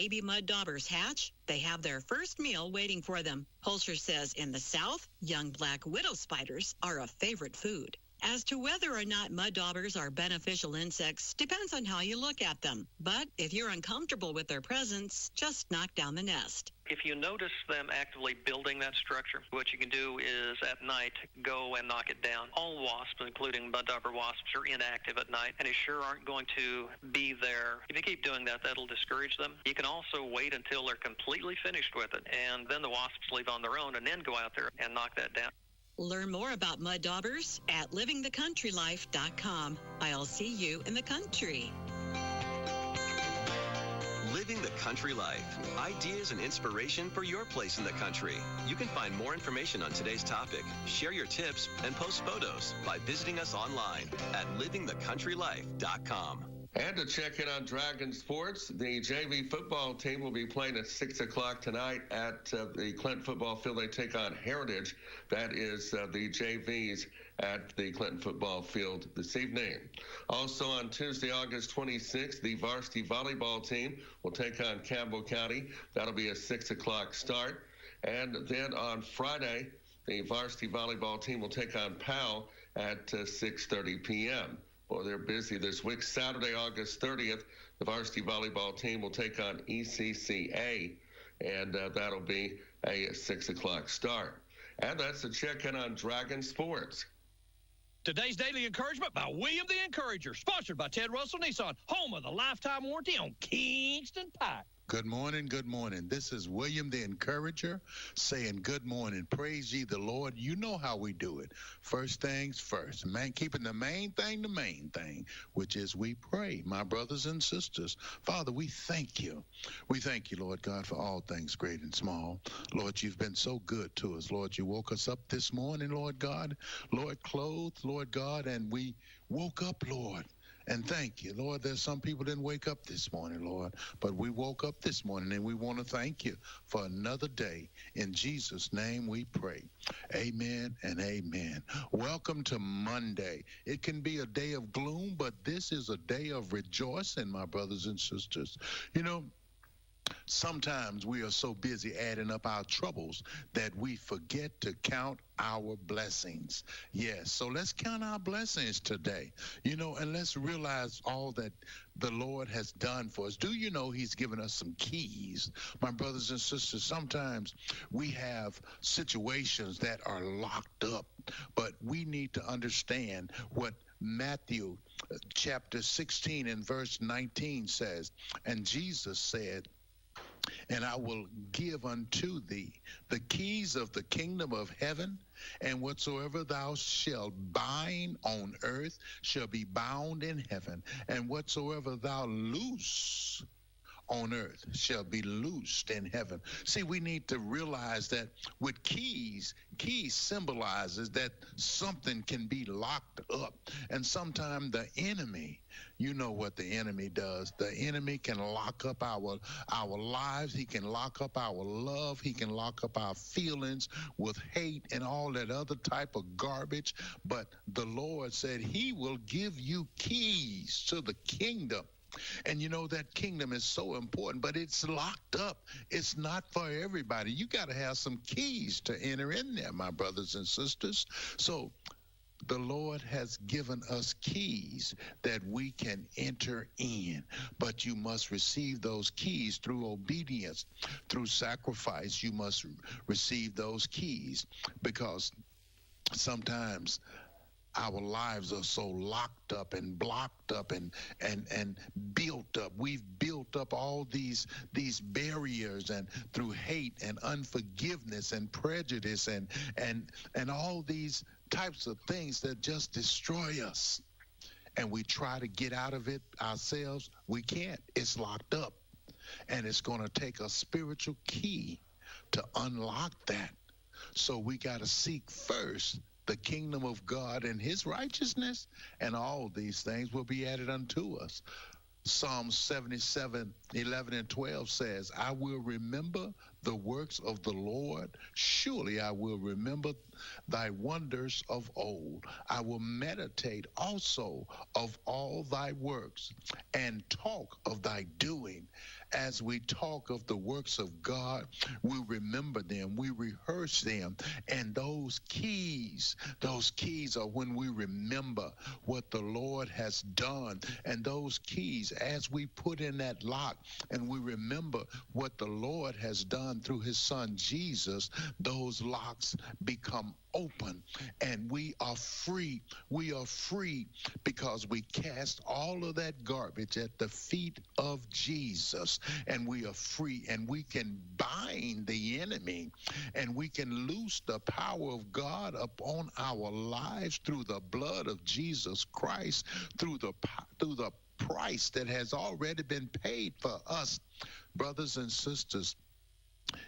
baby mud daubers hatch, they have their first meal waiting for them. Holscher says in the South, young black widow spiders are a favorite food. As to whether or not mud daubers are beneficial insects depends on how you look at them. But if you're uncomfortable with their presence, just knock down the nest. If you notice them actively building that structure, what you can do is at night go and knock it down. All wasps, including mud dauber wasps, are inactive at night, and they sure aren't going to be there. If you keep doing that, that'll discourage them. You can also wait until they're completely finished with it, and then the wasps leave on their own, and then go out there and knock that down. Learn more about mud daubers at livingthecountrylife.com. I'll see you in the country. Living the Country Life. Ideas and inspiration for your place in the country. You can find more information on today's topic, share your tips, and post photos by visiting us online at livingthecountrylife.com. And to check in on Dragon Sports, the JV football team will be playing at 6 o'clock tonight at the Clinton football field. They take on Heritage. That is the JVs at the Clinton football field this evening. Also on Tuesday, August 26th, the varsity volleyball team will take on Campbell County. That'll be a 6 o'clock start. And then on Friday, the varsity volleyball team will take on Powell at 6:30 p.m. Well, they're busy this week. Saturday, August 30th, the varsity volleyball team will take on ECCA, and that'll be a 6 o'clock start. And that's a check-in on Dragon Sports. Today's Daily Encouragement by William the Encourager, sponsored by Ted Russell Nissan, home of the lifetime warranty on Kingston Pike. Good morning, good morning. This is William the Encourager saying good morning. Praise ye the Lord. You know how we do it. First things first. Man, keeping the main thing, which is we pray. My brothers and sisters, Father, we thank you. We thank you, Lord God, for all things great and small. Lord, you've been so good to us. Lord, you woke us up this morning, Lord God. Lord, clothed, Lord God, and we woke up, Lord. And thank you, Lord. There's some people didn't wake up this morning, Lord, but we woke up this morning, and we want to thank you for another day. In Jesus' name we pray. Amen and amen. Welcome to Monday. It can be a day of gloom, but this is a day of rejoicing, my brothers and sisters. You know, sometimes we are so busy adding up our troubles that we forget to count our blessings. Yes, so let's count our blessings today, you know, and let's realize all that the Lord has done for us. Do you know he's given us some keys? My brothers and sisters, sometimes we have situations that are locked up, but we need to understand what Matthew chapter 16 and verse 19 says. And Jesus said, and I will give unto thee the keys of the kingdom of heaven, and whatsoever thou shalt bind on earth shall be bound in heaven, and whatsoever thou loose on earth shall be loosed in heaven. See, we need to realize that with keys symbolizes that something can be locked up. And sometimes the enemy, you know what the enemy does. The enemy can lock up our lives. He can lock up our love. He can lock up our feelings with hate and all that other type of garbage. But the Lord said he will give you keys to the kingdom. And you know, that kingdom is so important, but it's locked up. It's not for everybody. You got to have some keys to enter in there, my brothers and sisters. So the Lord has given us keys that we can enter in, but you must receive those keys through obedience, through sacrifice. You must receive those keys, because sometimes our lives are so locked up and blocked up and built up. We've built up all these barriers, and through hate and unforgiveness and prejudice and all these types of things that just destroy us. And we try to get out of it ourselves. We can't. It's locked up. And it's going to take a spiritual key to unlock that. So we got to seek first the kingdom of God and his righteousness, and all these things will be added unto us. Psalm 77, 11 and 12 says, I will remember the works of the Lord. Surely I will remember thy wonders of old. I will meditate also of all thy works and talk of thy doing As we talk of the works of God, we remember them, we rehearse them, and those keys are when we remember what the Lord has done. And those keys, as we put in that lock and we remember what the Lord has done through his son Jesus, those locks become open and we are free. We are free because we cast all of that garbage at the feet of Jesus, and we are free, and we can bind the enemy, and we can loose the power of God upon our lives through the blood of Jesus Christ, through the price that has already been paid for us. Brothers and sisters,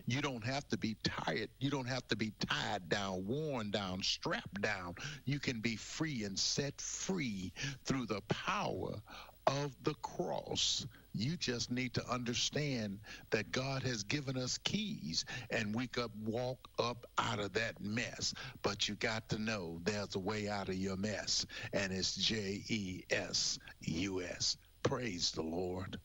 you don't have to be tired. You don't have to be tied down, worn down, strapped down. You can be free and set free through the power of the cross. You just need to understand that God has given us keys and we could walk up out of that mess. But you got to know there's a way out of your mess, and it's JESUS. Praise the Lord.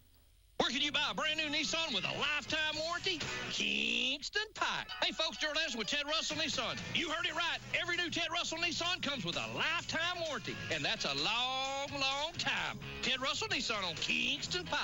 Where can you buy a brand new Nissan with a lifetime warranty? Kingston Pike. Hey, folks, Gerald Anderson with Ted Russell Nissan. You heard it right. Every new Ted Russell Nissan comes with a lifetime warranty, and that's a long, long time. Ted Russell Nissan on Kingston Pike.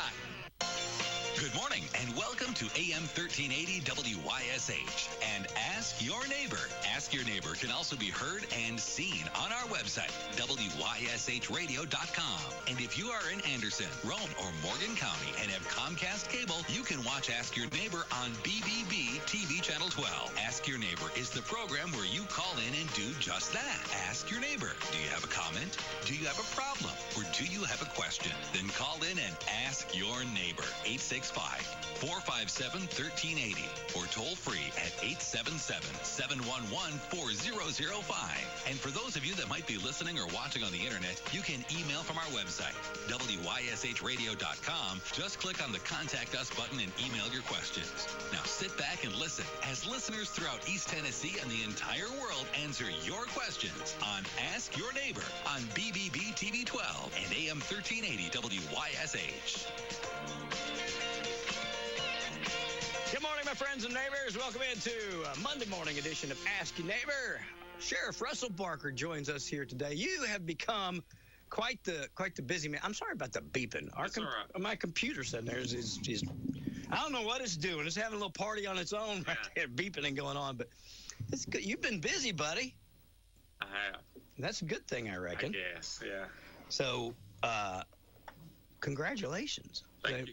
Good morning and welcome to AM 1380 WYSH and Ask Your Neighbor. Ask Your Neighbor can also be heard and seen on our website, WYSHradio.com. And if you are in Anderson, Roane, or Morgan County and have Comcast cable, you can watch Ask Your Neighbor on BBB TV Channel 12. Ask Your Neighbor is the program where you call in and do just that. Ask Your Neighbor. Do you have a comment? Do you have a problem? Or do you have a question? Then call in and ask your neighbor. 865-457-1380 or toll free at 877-711-4005. And for those of you that might be listening or watching on the internet, you can email from our website, WYSHradio.com. Just click on the Contact Us button and email your questions. Now sit back and listen as listeners throughout East Tennessee and the entire world answer your questions on Ask Your Neighbor on BBB TV 12 and AM 1380 WYSH. Good morning, my friends and neighbors. Welcome into a Monday morning edition of Ask Your Neighbor. Sheriff Russell Barker joins us here today. You have become quite the busy man. I'm sorry about the beeping. My computer sitting there is I don't know what it's doing. It's having a little party on its own right there, beeping and going on. But it's good. You've been busy, buddy. I have. That's a good thing, I reckon. I guess, yeah. So, congratulations. Thank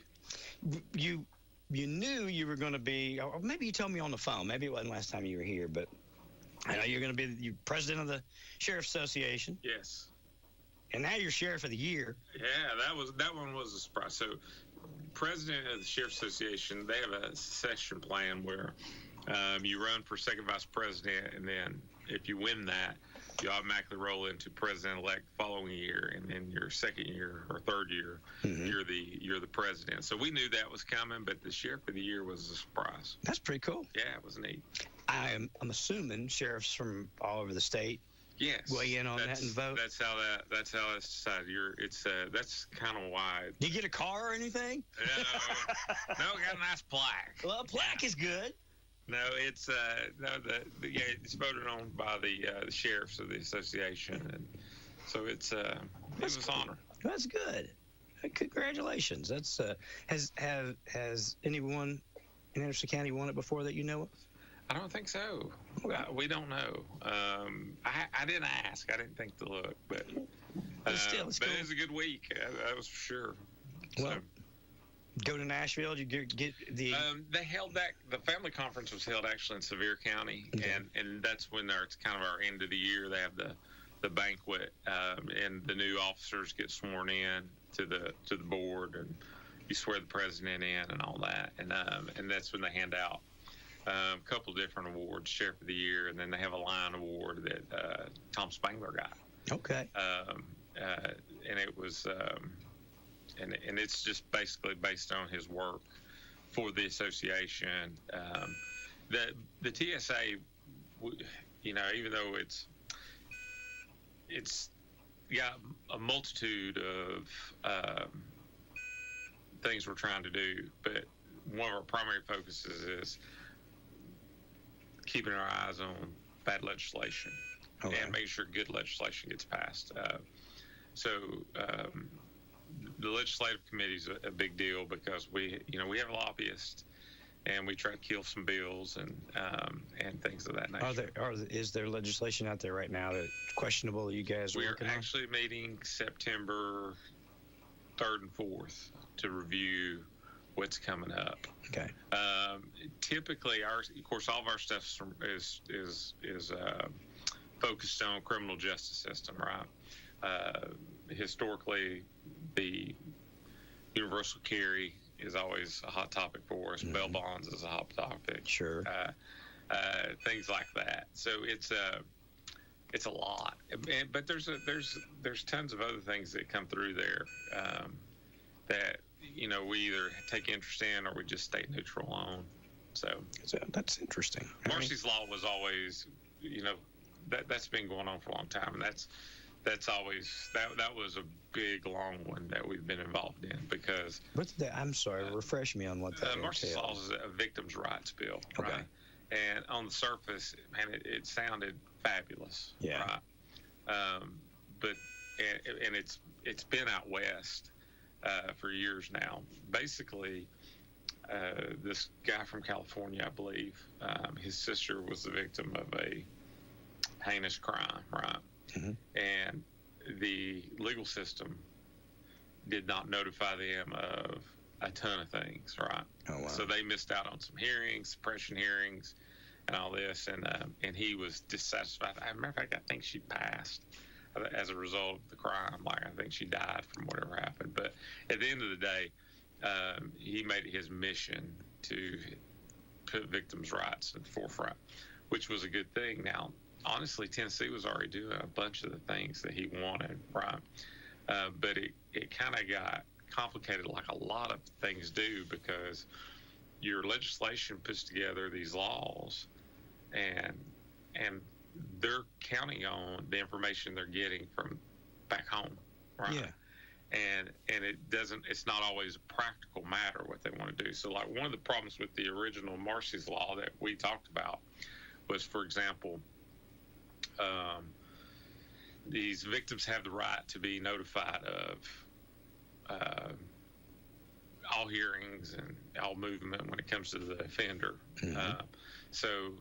you. You knew you were going to be, or maybe you told me on the phone. Maybe it wasn't last time you were here, but I know you're going to be president of the Sheriff's Association. Yes. And now you're Sheriff of the Year. Yeah, that one was a surprise. So, president of the Sheriff's Association, they have a succession plan where you run for second vice president, and then if you win that, you automatically roll into president-elect the following year, and then your second year or third year, you're the president. So we knew that was coming, but the Sheriff of the Year was a surprise. That's pretty cool. Yeah, it was neat. I'm assuming sheriffs from all over the state weigh in on that and vote. That's how that's decided. That's kind of why. Do you get a car or anything? No, got a nice plaque. Well, a plaque is good. No, it's it's voted on by the sheriffs of the association, and so it was an honor. That's good. Congratulations. That's has anyone in Anderson County won it before that you know of? I don't think so. We don't know. I didn't ask. I didn't think to look, but still, it's but cool. It was a good week. That was for sure. Well, go to Nashville. Did you get the? They held that. The family conference was held actually in Sevier County, and that's when it's kind of our end of the year. They have the banquet, and the new officers get sworn in to the board, and you swear the president in and all that, and that's when they hand out a couple different awards, Sheriff of the Year, and then they have a line award that Tom Spangler got. Okay. And it was. And it's just basically based on his work for the association. The TSA, even though it's got a multitude of things we're trying to do, but one of our primary focuses is keeping our eyes on bad legislation and making sure good legislation gets passed. So the legislative committee is a big deal because we have lobbyists, and we try to kill some bills and things of that nature. Is there legislation out there right now that's questionable? You guys are working on? We're actually meeting September 3rd and 4th to review what's coming up. Okay. Typically, all of our stuff is focused on criminal justice system, right? Historically, the universal carry is always a hot topic for us. Bail bonds is a hot topic. Sure. Things like that. So it's a lot, but there's tons of other things that come through there that we either take interest in or we just stay neutral on. So that's interesting. Marcy's Law was always, that's been going on for a long time, and that's always that was a big long one that we've been involved in because. What's that? I'm sorry. Refresh me on what that. Marcy's Law is a victims' rights bill, okay. Right? And on the surface, man, it sounded fabulous, yeah. Right? But it's been out west for years now. Basically, this guy from California, I believe, his sister was the victim of a heinous crime, right? Mm-hmm. And the legal system did not notify them of a ton of things, right? Oh, wow. So they missed out on some hearings, suppression hearings, and all this, and he was dissatisfied. As a matter of fact, I think she passed as a result of the crime. Like, I think she died from whatever happened. But at the end of the day, he made it his mission to put victims' rights at the forefront, which was a good thing. Now, honestly, Tennessee was already doing a bunch of the things that he wanted, right? But it kind of got complicated like a lot of things do because your legislation puts together these laws and they're counting on the information they're getting from back home, right? Yeah. And it's not always a practical matter what they want to do. So like one of the problems with the original Marcy's Law that we talked about was, for example, these victims have the right to be notified of all hearings and all movement when it comes to the offender. Mm-hmm. So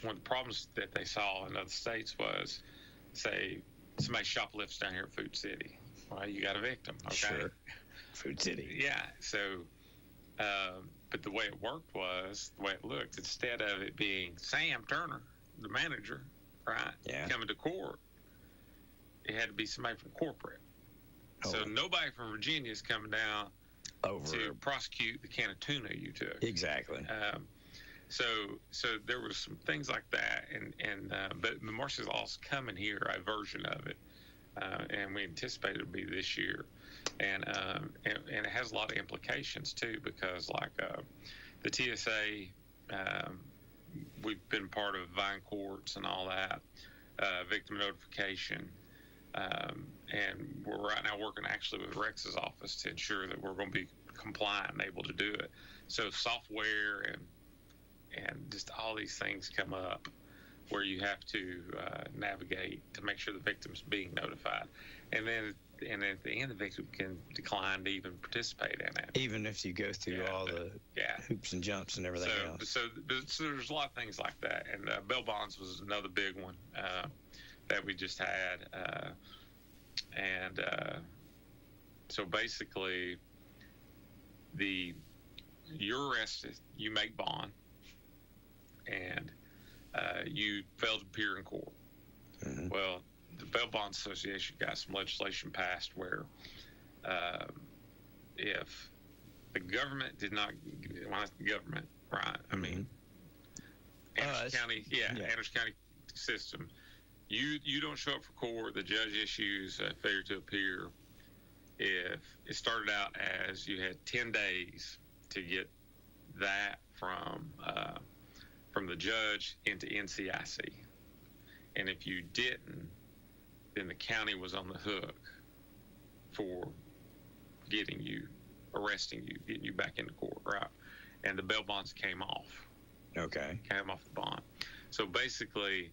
one of the problems that they saw in other states was, say, somebody shoplifts down here at Food City. Well, you got a victim, okay? Sure. Food City. Yeah. So, but the way it worked was, the way it looked, instead of it being Sam Turner, the manager, right, coming to court, it had to be somebody from corporate. So nobody from Virginia is coming down to prosecute the can of tuna you took. Exactly. So there was some things like that, but Marcy's Law's coming here, a version of it, and we anticipate it'll be this year, and it has a lot of implications too, because like the TSA, we've been part of Vine Courts and all that, victim notification. And we're right now working actually with Rex's office to ensure that we're going to be compliant and able to do it. So software and just all these things come up where you have to navigate to make sure the victim's being notified. And at the end, the victim can decline to even participate in it. Even if you go through all the hoops and jumps and everything else. So there's a lot of things like that. And bail bonds was another big one that we just had. So basically, you're arrested, you make bond, and you fail to appear in court. Mm-hmm. Well, the Bail Bond Association got some legislation passed where if the government did not, well, not the government, right? I mean, Anderson County, Anderson County system. You don't show up for court, the judge issues a failure to appear. If it started out as you had 10 days to get that from the judge into NCIC, and if you didn't, then the county was on the hook for getting you arresting you, getting you back into court, right? And the bail bonds came off. Okay. Came off the bond. So basically,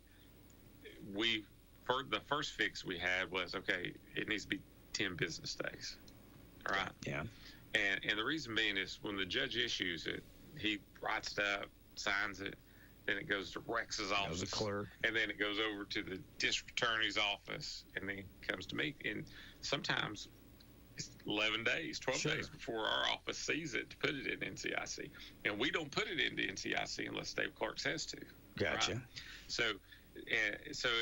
the first fix we had was, okay, it needs to be 10 business days, right? Yeah. And the reason being is when the judge issues it, he writes it up, signs it, then it goes to Rex's office, the clerk, and then it goes over to the district attorney's office, and then comes to me. And sometimes it's 11 days, 12 days before our office sees it to put it in NCIC. And we don't put it into NCIC unless Dave Clark says to. Gotcha. Right? So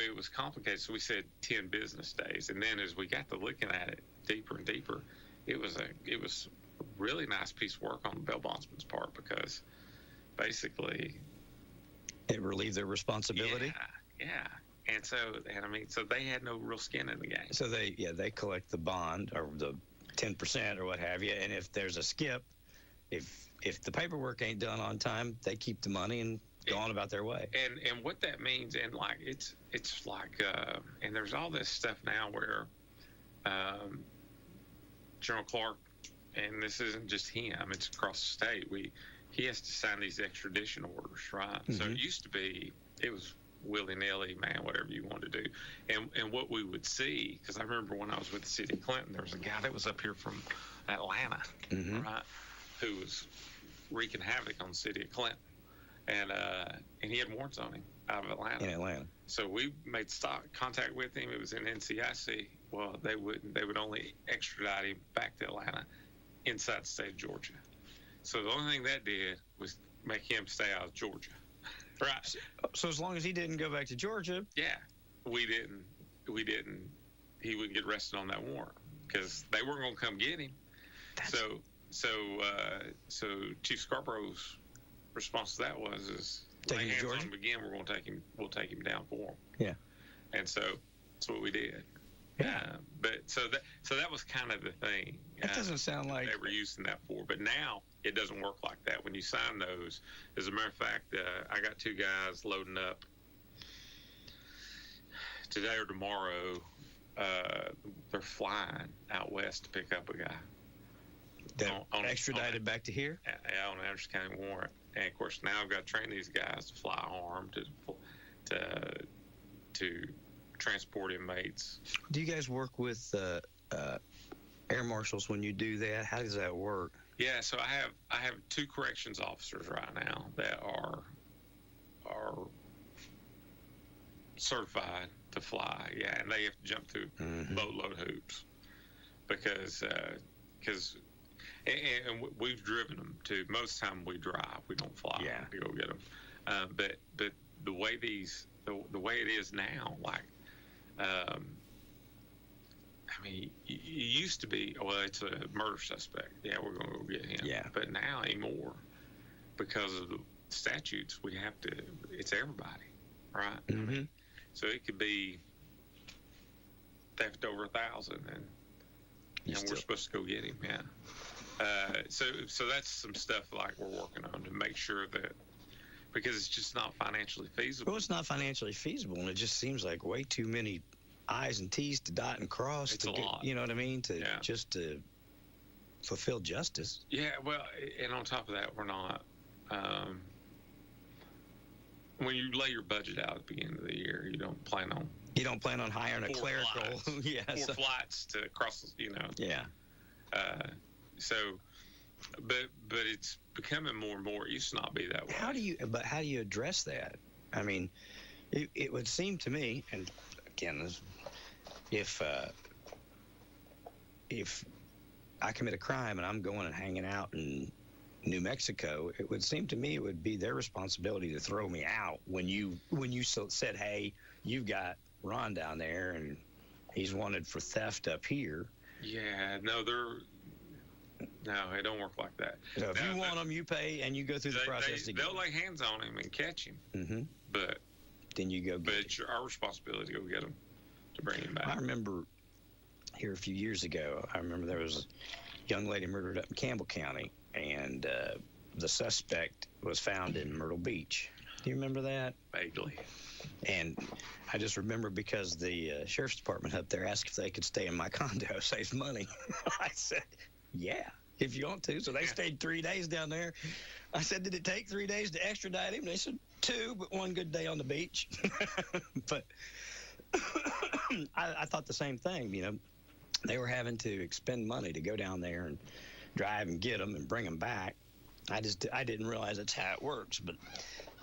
it was complicated. So we said 10 business days. And then as we got to looking at it deeper and deeper, it was a really nice piece of work on the bail bondsman's part, because basically it relieved their responsibility. Yeah. And so they had no real skin in the game. So they collect the bond or the 10% or what have you, and if there's a skip, if the paperwork ain't done on time, they keep the money and go on about their way. And what that means, and like it's like and there's all this stuff now where General Clark, and this isn't just him, it's across the state, he has to sign these extradition orders, right? Mm-hmm. So it used to be, it was willy-nilly, man, whatever you wanted to do. And what we would see, because I remember when I was with the city of Clinton, there was a guy that was up here from Atlanta, right, who was wreaking havoc on the city of Clinton. And he had warrants on him out of Atlanta. In Atlanta. So we made contact with him. It was in NCIC. Well, they would only extradite him back to Atlanta inside the state of Georgia. So the only thing that did was make him stay out of Georgia. Right. So as long as he didn't go back to Georgia. Yeah. We didn't. He wouldn't get arrested on that warrant because they weren't going to come get him. So Chief Scarborough's response to that was lay hands on him again. We'll take him down for him. Yeah. And so that's what we did. Yeah. But so that was kind of the thing. That doesn't sound like they were using that for. But now it doesn't work like that. When you sign those, as a matter of fact, I got 2 guys loading up today or tomorrow. They're flying out west to pick up a guy. Extradited back to here? Yeah, on an Anderson County warrant. And of course, now I've got to train these guys to fly armed to transport inmates. Do you guys work with air marshals when you do that? How does that work? Yeah, so I have 2 corrections officers right now that are certified to fly. Yeah, and they have to jump through boatload hoops because and we've driven them to. Most of the time we drive, we don't fly to go get them. But the way the way it is now, like. I mean, it used to be, well, it's a murder suspect. Yeah, we're going to go get him. Yeah. But now anymore, because of the statutes, we have to, it's everybody, right? Mm-hmm. So it could be theft over 1,000, and we're supposed to go get him, So that's some stuff like we're working on to make sure that, because it's just not financially feasible. Well, it's not financially feasible, and it just seems like way too many I's and T's to dot and cross. It's a lot. You know what I mean? Just to fulfill justice. Yeah, well, and on top of that, we're not. When you lay your budget out at the beginning of the year, you don't plan on hiring a clerical. Flights, 4 flights to cross. Yeah. But it's becoming more and more. It used to not be that way. How do you address that? I mean, it would seem to me, and again, if I commit a crime and I'm going and hanging out in New Mexico, it would seem to me it would be their responsibility to throw me out when you said, hey, you've got Ron down there and he's wanted for theft up here. Yeah, no, it don't work like that. So if you want them, you pay and you go through the process. They'll lay hands on him and catch him. Mm-hmm. But then you go. But it's our responsibility to go get him, to bring him back. I remember here a few years ago. I remember there was a young lady murdered up in Campbell County, and the suspect was found in Myrtle Beach. Do you remember that? Vaguely. And I just remember because the sheriff's department up there asked if they could stay in my condo, save money. I said, yeah. if you want to. So they stayed 3 days down there. I said, did it take 3 days to extradite him? They said 2, but 1 good day on the beach. But I thought the same thing. You know, they were having to expend money to go down there and drive and get them and bring them back. I didn't realize that's how it works. But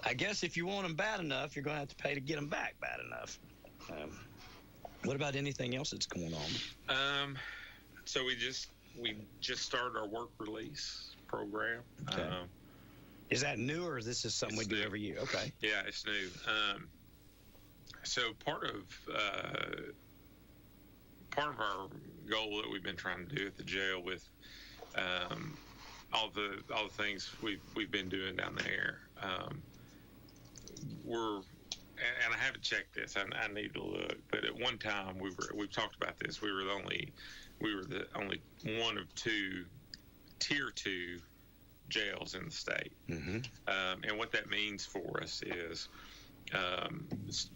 I guess if you want them bad enough, you're going to have to pay to get them back bad enough. What about anything else that's going on? So we just started our work release program. Okay. Is that new, or is this something we do every year? Okay. Yeah, it's new. So part of our goal that we've been trying to do at the jail with all the things we've been doing down there, and I haven't checked this. I need to look, but at one time we've talked about this. We were the only one of 2 tier 2 jails in the state. Mm-hmm. And what that means for us is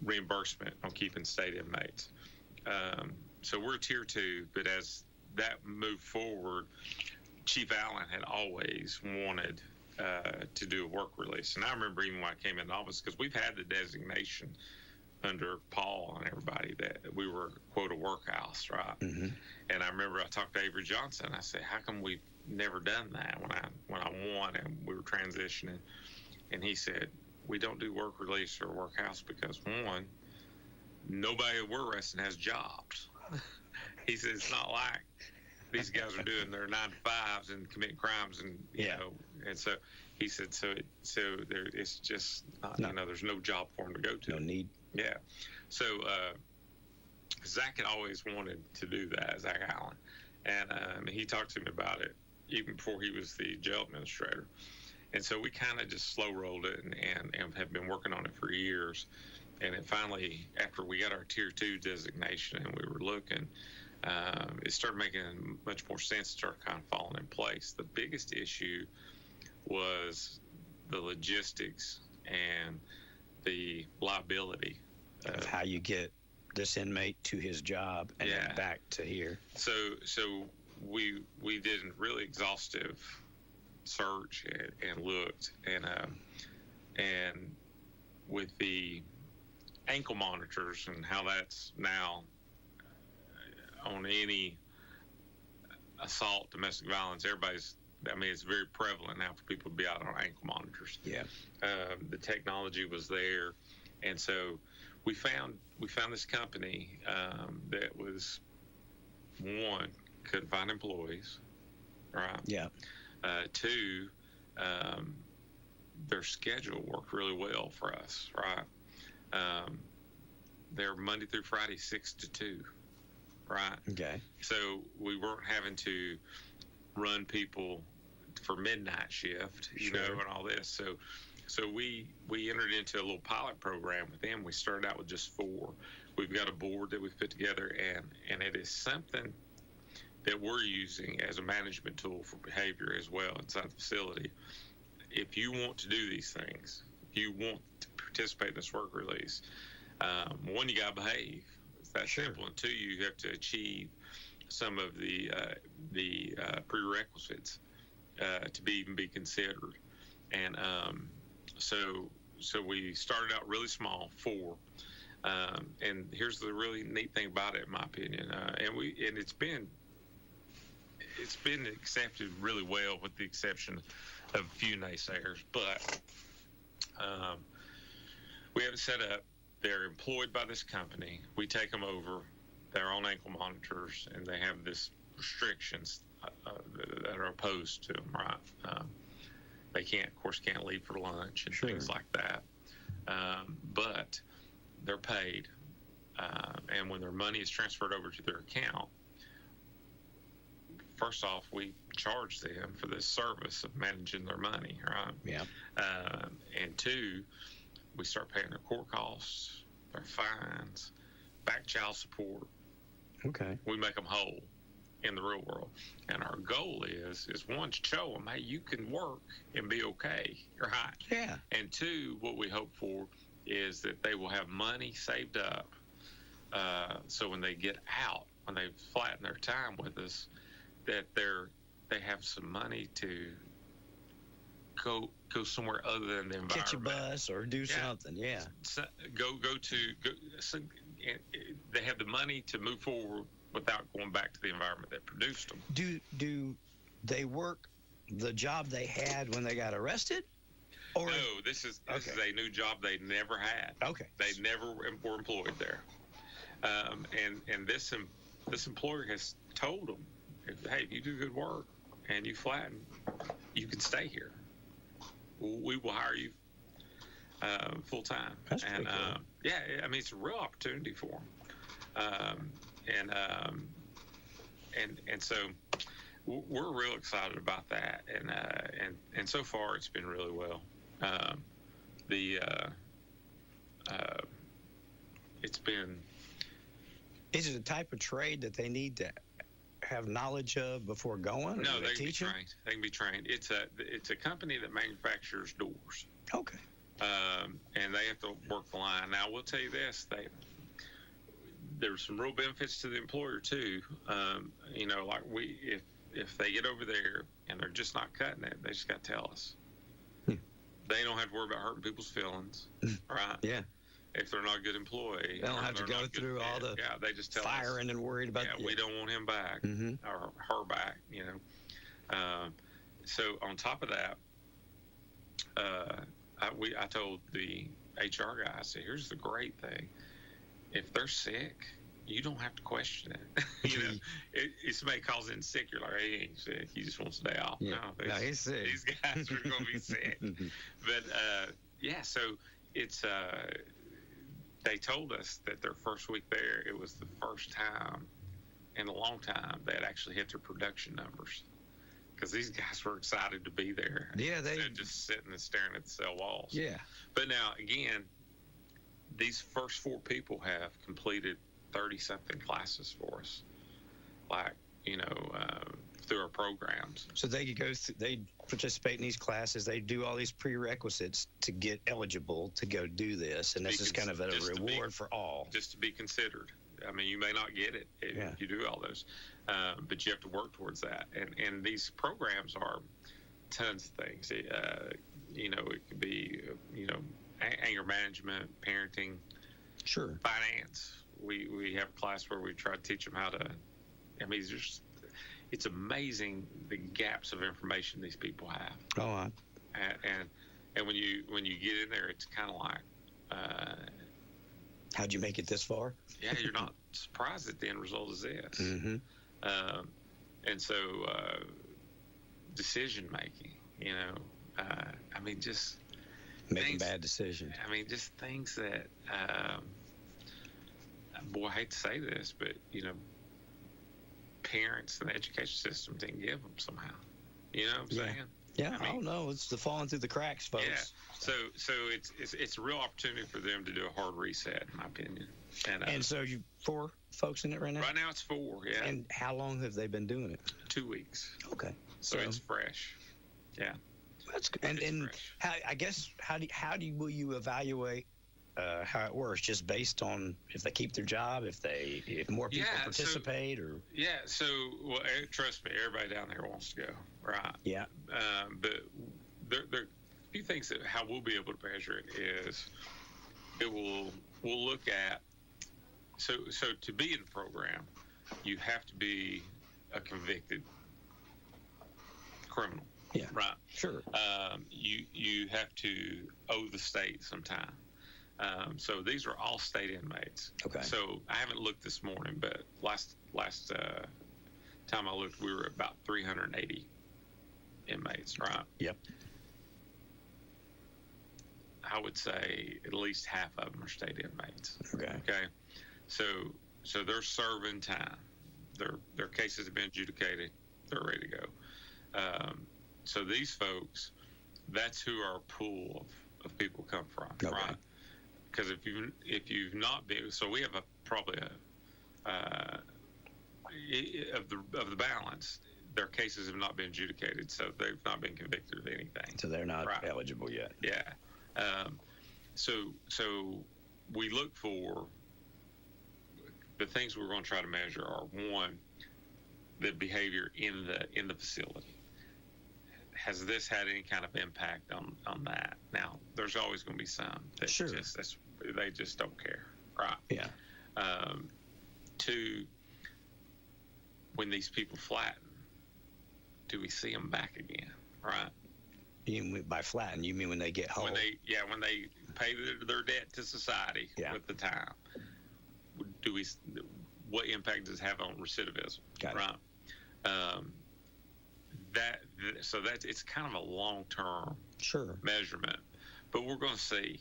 reimbursement on keeping state inmates. So we're tier 2, but as that moved forward, Chief Allen had always wanted to do a work release. And I remember even when I came into office, because we've had the designation under Paul and everybody that we were, quote, a workhouse, right? Mm-hmm. And I remember I talked to Avery Johnson. I said, how come we've never done that when I won and we were transitioning? And he said, we don't do work release or workhouse because, one, nobody we're arresting has jobs. He said, it's not like these guys are doing their 9-to-5s and committing crimes, and you know. And so he said, so it's just not, you know, there's no job for them to go to. No need. Yeah. So Zach had always wanted to do that, Zach Allen, and he talked to me about it even before he was the jail administrator. And so we kind of just slow rolled it and have been working on it for years. And it finally, after we got our tier 2 designation and we were looking, it started making much more sense, started kind of falling in place. The biggest issue was the logistics and the liability of how you get this inmate to his job and then back to here. So we did a really exhaustive search and looked, and with the ankle monitors and how that's now on any assault, domestic violence, it's very prevalent now for people to be out on ankle monitors. Yeah. The technology was there. And so we found this company that was, one, couldn't find employees, right? Yeah. 2, their schedule worked really well for us, right? They're Monday through Friday, 6 to 2, right? Okay. So we weren't having to run people for midnight shift, you know, and all this. So we entered into a little pilot program with them. We started out with just 4. We've got a board that we've put together, and it is something that we're using as a management tool for behavior as well inside the facility. If you want to do these things, if you want to participate in this work release, one, you got to behave. It's that simple. And 2, you have to achieve some of the prerequisites to even be considered. And so we started out really small, 4. And here's the really neat thing about it, in my opinion. And it's been accepted really well, with the exception of a few naysayers. But we have it set up. They're employed by this company. We take them over. They're on ankle monitors, and they have this restrictions that are opposed to them, right? They can't leave for lunch and things like that. But they're paid. And when their money is transferred over to their account, first off, we charge them for this service of managing their money, right? Yeah. And 2, we start paying their court costs, their fines, back child support. Okay. We make them whole in the real world. And our goal is one, to show them, hey, you can work and be okay, right? Yeah. And 2, what we hope for is that they will have money saved up, so when they get out, when they flatten their time with us, that they're they have some money to go somewhere other than the environment. Catch a bus or do something. Yeah. So so they have the money to move forward without going back to the environment that produced them. Do they work the job they had when they got arrested? Or no, this is a new job they never had. Okay. They never were employed there. And this employer has told them, hey, if you do good work and you flatten, you can stay here. We will hire you full time. That's pretty cool. Yeah, I mean, it's a real opportunity for them. And so we're real excited about that. And so far it's been really well. It's been. Is it a type of trade that they need to have knowledge of before going? No, they can be trained. They can be trained. It's a company that manufactures doors. Okay. And they have to work the line. Now, I will tell you this: there's some real benefits to the employer too. Like if they get over there and they're just not cutting it, they just got to tell us. They don't have to worry about hurting people's feelings, right? Yeah. If they're not a good employee, they don't have to go through all the they just tell firing us, and worried about. We don't want him back or her back. So on top of that, I told the HR guy, I said, here's the great thing: if they're sick, you don't have to question it. If somebody calls in sick, you're like, hey, he ain't sick. He just wants a day off. Yeah. No, he's sick. These guys are going to be sick. But so it's. They told us that their first week there, it was the first time in a long time they had actually hit their production numbers, because these guys were excited to be there. Yeah, they're just sitting and staring at the cell walls. Yeah. But now again, these first 4 people have completed 30-something classes for us, like through our programs. So they they participate in these classes. They do all these prerequisites to get eligible to go do this, and this is kind of a reward for all. Just to be considered. I mean, you may not get it if you do all those, but you have to work towards that. And these programs are tons of things. It could be anger management, parenting, sure, finance. We have a class where we try to teach them how to. I mean, it's amazing the gaps of information these people have. Oh, and when you get in there, it's kind of like, how'd you make it this far? Yeah, you're not surprised that the end result is this. Mm-hmm. And so decision making, I mean, just making bad decisions. I mean, just things that, boy, I hate to say this, but parents and the education system didn't give them somehow. You know what I'm saying? Yeah, I don't know. It's the falling through the cracks, folks. Yeah. So it's a real opportunity for them to do a hard reset, in my opinion. And so you 4 folks in it right now? Right now it's 4, yeah. And how long have they been doing it? 2 weeks. Okay. So it's fresh. Yeah. That's good. And will you evaluate how it works, just based on if they keep their job, if more people participate, or trust me, everybody down there wants to go, right? Yeah. But there are a few things that how we'll be able to measure it is we'll look at so to be in the program, you have to be a convicted criminal. Yeah. Right. Sure. You have to owe the state some time. So these are all state inmates. Okay. So I haven't looked this morning, but last time I looked, we were about 380 inmates, right? Yep. I would say at least half of them are state inmates. Okay. So they're serving time. Their cases have been adjudicated. They're ready to go. So these folks, that's who our pool of people come from, okay, right? Because if you've not been, so we have probably of the balance, their cases have not been adjudicated, so they've not been convicted of anything. So they're not eligible yet. Yeah. So we look for the things we're going to try to measure are, one, the behavior in the facility. Has this had any kind of impact on that? Now, there's always going to be some that they just don't care, right? Yeah. Two, when these people flatten, do we see them back again, right? By flatten, you mean when they get whole? When they pay their debt to society with the time, what impact does it have on recidivism? Got right. It's kind of a long-term measurement, but we're going to see.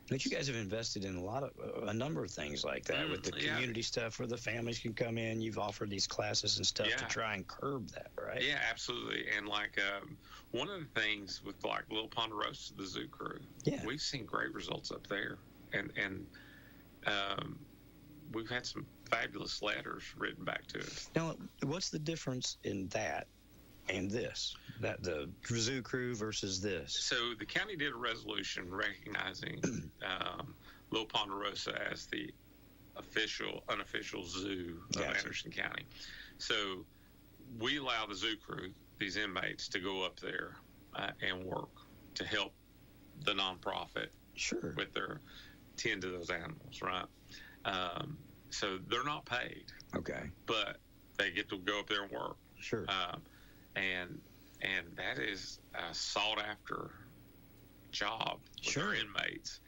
But you guys have invested in a number of things like that with the community stuff where the families can come in. You've offered these classes and stuff to try and curb that, right? Yeah, absolutely. And one of the things with Little Ponderosa, the zoo crew, we've seen great results up there, and we've had some fabulous letters written back to us. Now, what's the difference in that and this? That the zoo crew versus this? So the county did a resolution recognizing Little Ponderosa as the unofficial zoo of Anderson County. So we allow the zoo crew, these inmates, to go up there and work to help the nonprofit with their tend to those animals, right? So they're not paid. Okay. But they get to go up there and work. Sure. And that is a sought-after job with our inmates.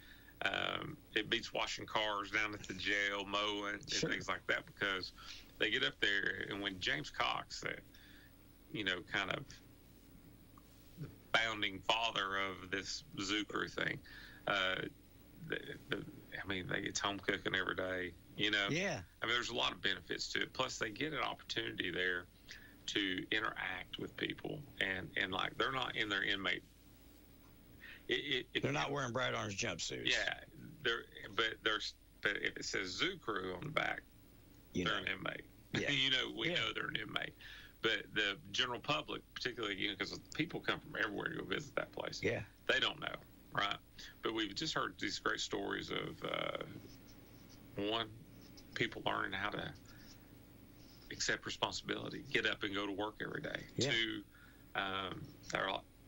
It beats washing cars down at the jail, mowing, and things like that, because they get up there, and when James Cox, kind of the founding father of this zoo crew thing, they get home cooking every day, Yeah. There's a lot of benefits to it. Plus, they get an opportunity there to interact with people, and they're not in their inmate. They're not wearing bright orange jumpsuits. Yeah, but if it says zoo crew on the back, they're an inmate. Yeah. We know they're an inmate. But the general public, particularly, because people come from everywhere to go visit that place. Yeah, they don't know, right? But we've just heard these great stories of one, people learning how to accept responsibility, get up and go to work every day. Yeah. Two,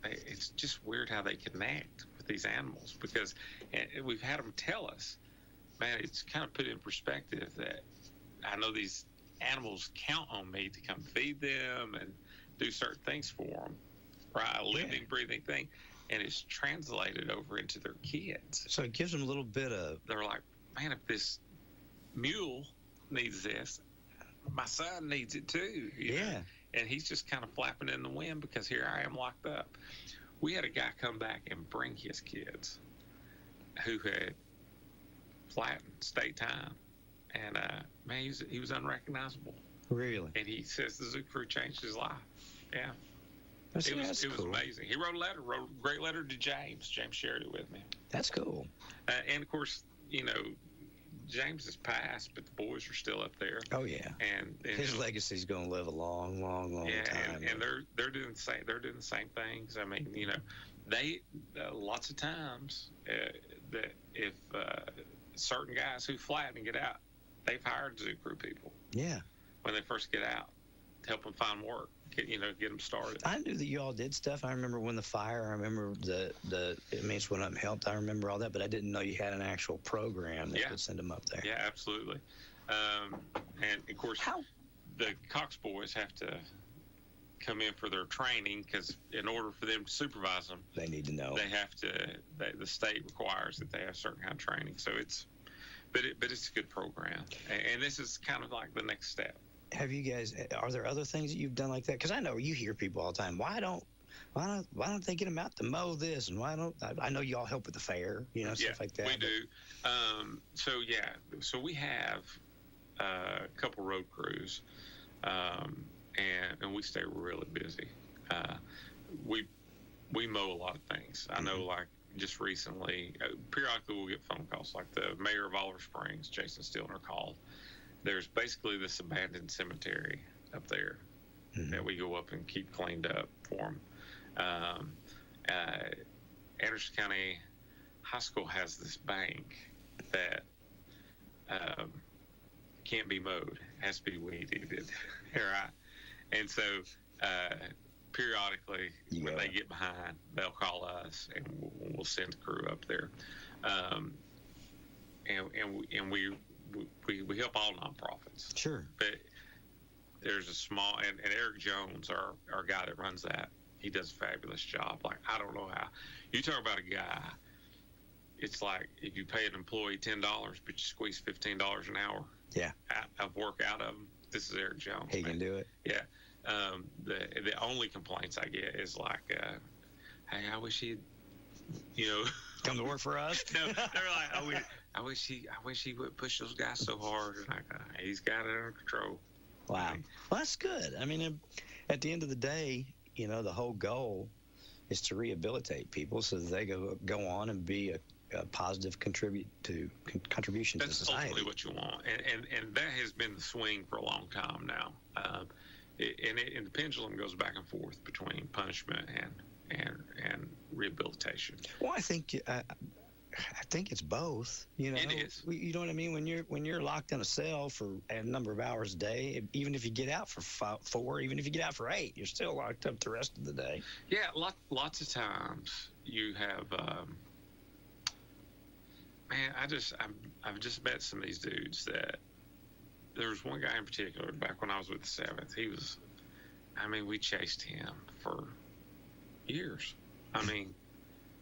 it's just weird how they connect with these animals, because we've had them tell us, man, it's kind of put in perspective that I know these animals count on me to come feed them and do certain things for them, right? A living, breathing thing. And it's translated over into their kids. So it gives them a little bit of... They're like, man, if this mule needs this, my son needs it too. You know? And he's just kind of flapping in the wind because here I am locked up. We had a guy come back and bring his kids who had flattened state time. And, man, he was unrecognizable. Really? And he says the zoo crew changed his life. Yeah. It was amazing. He wrote a great letter to James. James shared it with me. That's cool. And, of course, James has passed, but the boys are still up there. Oh, yeah. And his legacy's going to live a long, long, long time. And they're doing the same. They're doing the same things. They lots of times that if certain guys who flatten and get out, they've hired zoo crew people. Yeah. When they first get out, to help them find work, get them started. I knew that you all did stuff. I remember when the fire. I remember the inmates went up and helped. I remember all that, but I didn't know you had an actual program that would send them up there. Yeah, absolutely. And of course, the Cox boys have to come in for their training, because in order for them to supervise them, they need to know. They have to. The state requires that they have certain kind of training. So but it's a good program, and this is kind of like the next step. Have you guys? Are there other things that you've done like that? Because I know you hear people all the time. Why don't they get them out to mow this? And why don't I know you all help with the fair, stuff like that. We do. So we have a couple road crews, and we stay really busy. We mow a lot of things. I know, like just recently, periodically we'll get phone calls, like the mayor of Oliver Springs, Jason Stillner, called. There's basically this abandoned cemetery up there that we go up and keep cleaned up for them. Anderson County High School has this bank that can't be mowed. has to be weeded, right? And so periodically, when they get behind, they'll call us, and we'll send the crew up there. And we help all nonprofits. Sure. But there's a small, and Eric Jones, our guy that runs that, he does a fabulous job. Like, I don't know how. You talk about a guy, it's like if you pay an employee $10, but you squeeze $15 an hour of work out of them. This is Eric Jones. He can do it. Yeah. The only complaints I get is like, hey, I wish he'd, come to work for us. No, they're like, I wish he would push those guys so hard. And like, he's got it under control. Wow. Well, that's good. I mean, at the end of the day, the whole goal is to rehabilitate people so that they go on and be a positive contribution to society. That's ultimately what you want, and that has been the swing for a long time now. And the pendulum goes back and forth between punishment and rehabilitation. Well, I think it's both. It is. You know what I mean? When you're locked in a cell for a number of hours a day, even if you get out for 4, even if you get out for 8, you're still locked up the rest of the day. Yeah, lots of times you have. Man, I've just met some of these dudes that. There was one guy in particular back when I was with the 7th. We chased him for years.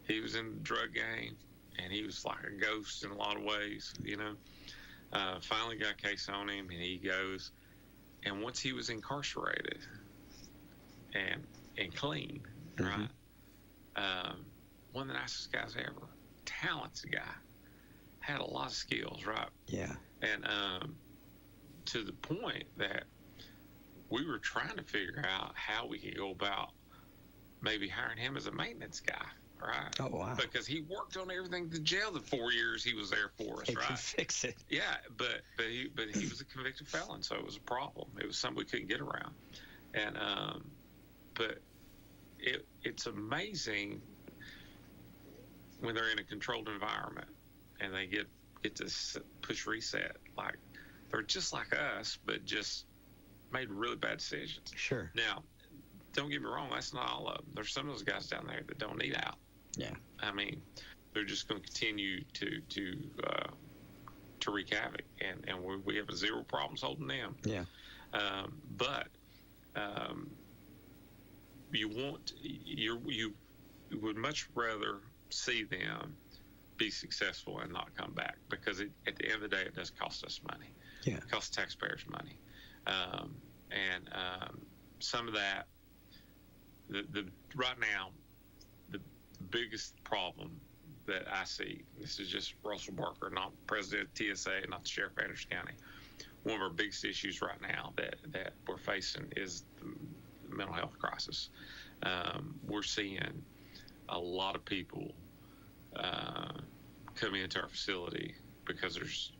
He was in the drug game, and he was like a ghost in a lot of ways, Finally got a case on him, and he goes. And once he was incarcerated and clean, right? One of the nicest guys ever. Talented guy. Had a lot of skills, right? Yeah. And to the point that we were trying to figure out how we could go about maybe hiring him as a maintenance guy, right? Oh, wow. Because he worked on everything in the jail the 4 years he was there for us, he right? Can fix it. Yeah, but he was a convicted felon, so it was a problem. It was something we couldn't get around. And but it's amazing when they're in a controlled environment and they get to push reset. Like, they're just like us, but just made really bad decisions. Sure. Now, don't get me wrong, that's not all of them. There's some of those guys down there that don't need out. Yeah. They're just going to continue to wreak havoc, and we have zero problems holding them. Yeah. But you would much rather see them be successful and not come back, because at the end of the day, it does cost us money. Yeah. It costs taxpayers money. Some of that, the right now, the biggest problem that I see, this is just Russell Barker, not president of TSA, not the sheriff of Anderson County. One of our biggest issues right now that we're facing is the mental health crisis. We're seeing a lot of people come into our facility because there's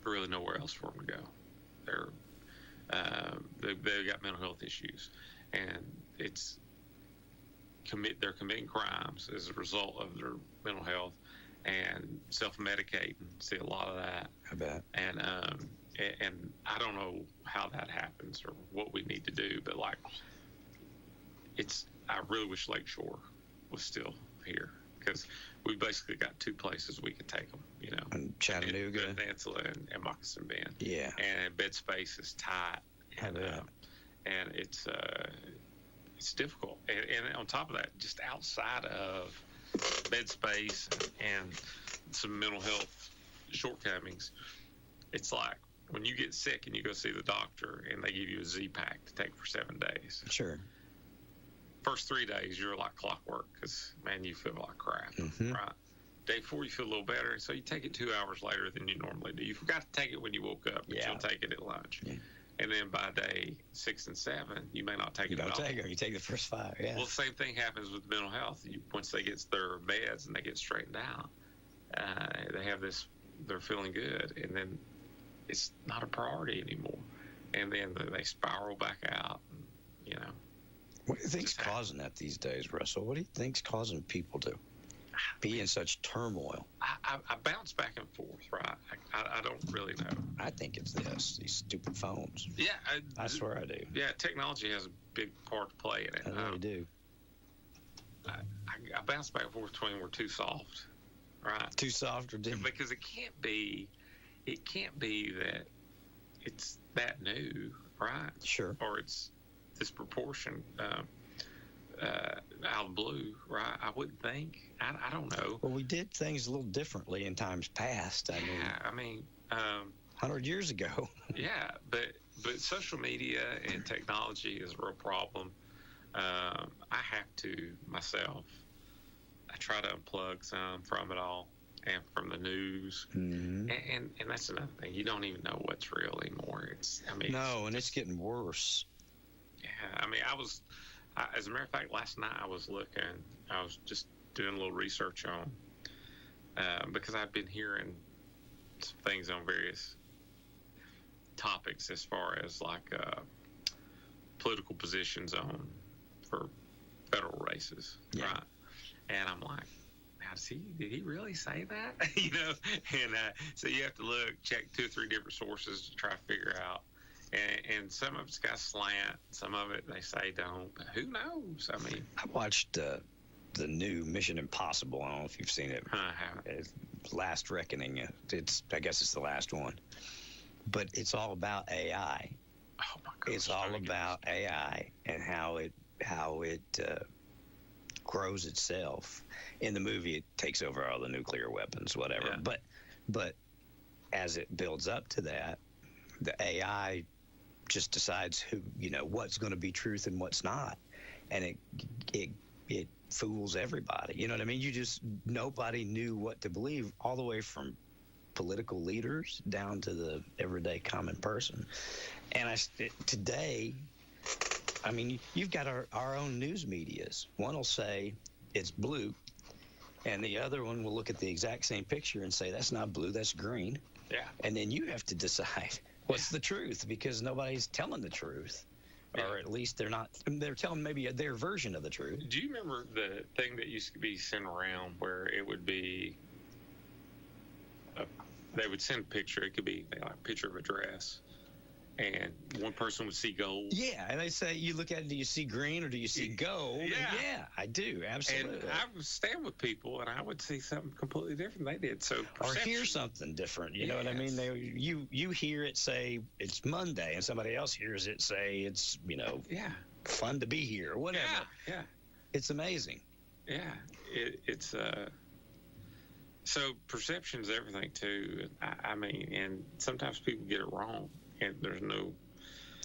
really nowhere else for them to go. They've got mental health issues, and they're committing crimes as a result of their mental health and self-medicating. See a lot of that. I bet. And I don't know how that happens or what we need to do, but I really wish Lakeshore was still here, because we basically got 2 places we could take them, And Chattanooga, Peninsula and Moccasin Bend. Yeah. And bed space is tight, and it's difficult. And on top of that, just outside of bed space and some mental health shortcomings, it's like when you get sick and you go see the doctor and they give you a Z-Pack to take for 7 days. Sure. First 3 days, you're like clockwork because, man, you feel like crap, right? Day 4, you feel a little better, so you take it 2 hours later than you normally do. You forgot to take it when you woke up, but you'll take it at lunch. Yeah. And then by day 6 and 7, you may not take it at all. You take the first 5, yeah. Well, the same thing happens with mental health. Once they get their beds and they get straightened out, they have this, they're feeling good, and then it's not a priority anymore. And then they spiral back out, What do you think's causing that these days, Russell? What do you think's causing people to be in such turmoil? I bounce back and forth, right? I don't really know. I think it's these stupid phones. Yeah. I swear I do. Yeah, technology has a big part to play in it. I really do. I bounce back and forth between we're too soft, right? Too soft or dim? Because it can't be that it's that new, right? Sure. Or it's disproportion out of the blue, right? I wouldn't think. I don't know. Well, we did things a little differently in times past. I mean, 100 years ago. Yeah, but social media and technology is a real problem. I have to myself. I try to unplug some from it all and from the news, and that's another thing. You don't even know what's real anymore. And it's getting worse. Yeah, I mean, as a matter of fact, last night I was just doing a little research on, because I've been hearing some things on various topics as far as like political positions for federal races, right? And I'm like, did he really say that? And so you have to check 2 or 3 different sources to try to figure out. And some of it's got slant, some of it they say don't, but who knows? I mean, I watched the new Mission Impossible. I don't know if you've seen it. I haven't. Last Reckoning. I guess it's the last one. But it's all about AI. Oh my gosh! It's all about AI and how it grows itself. In the movie, it takes over all the nuclear weapons, whatever. Yeah. But as it builds up to that, the AI just decides what's going to be truth and what's not, and it fools everybody. You know what I mean? Nobody knew what to believe, all the way from political leaders down to the everyday common person. And today, I mean, you've got our own news medias. One will say it's blue, and the other one will look at the exact same picture and say that's not blue, that's green. Yeah. And then you have to decide what's the truth, because nobody's telling the truth. Or at least they're telling maybe their version of the truth. Do you remember the thing that used to be sent around where it would be, they would send a picture, it could be like a picture of a dress, and one person would see gold. Yeah, and they say, you look at it, do you see green or do you see gold? Yeah, I do, absolutely. And I would stand with people, and I would see something completely different than they did. So or hear something different. You know what I mean? You hear it say it's Monday, and somebody else hears it say it's fun to be here or whatever. Yeah. It's amazing. Yeah, it's so perception's everything too. I mean, and sometimes people get it wrong. And there's no.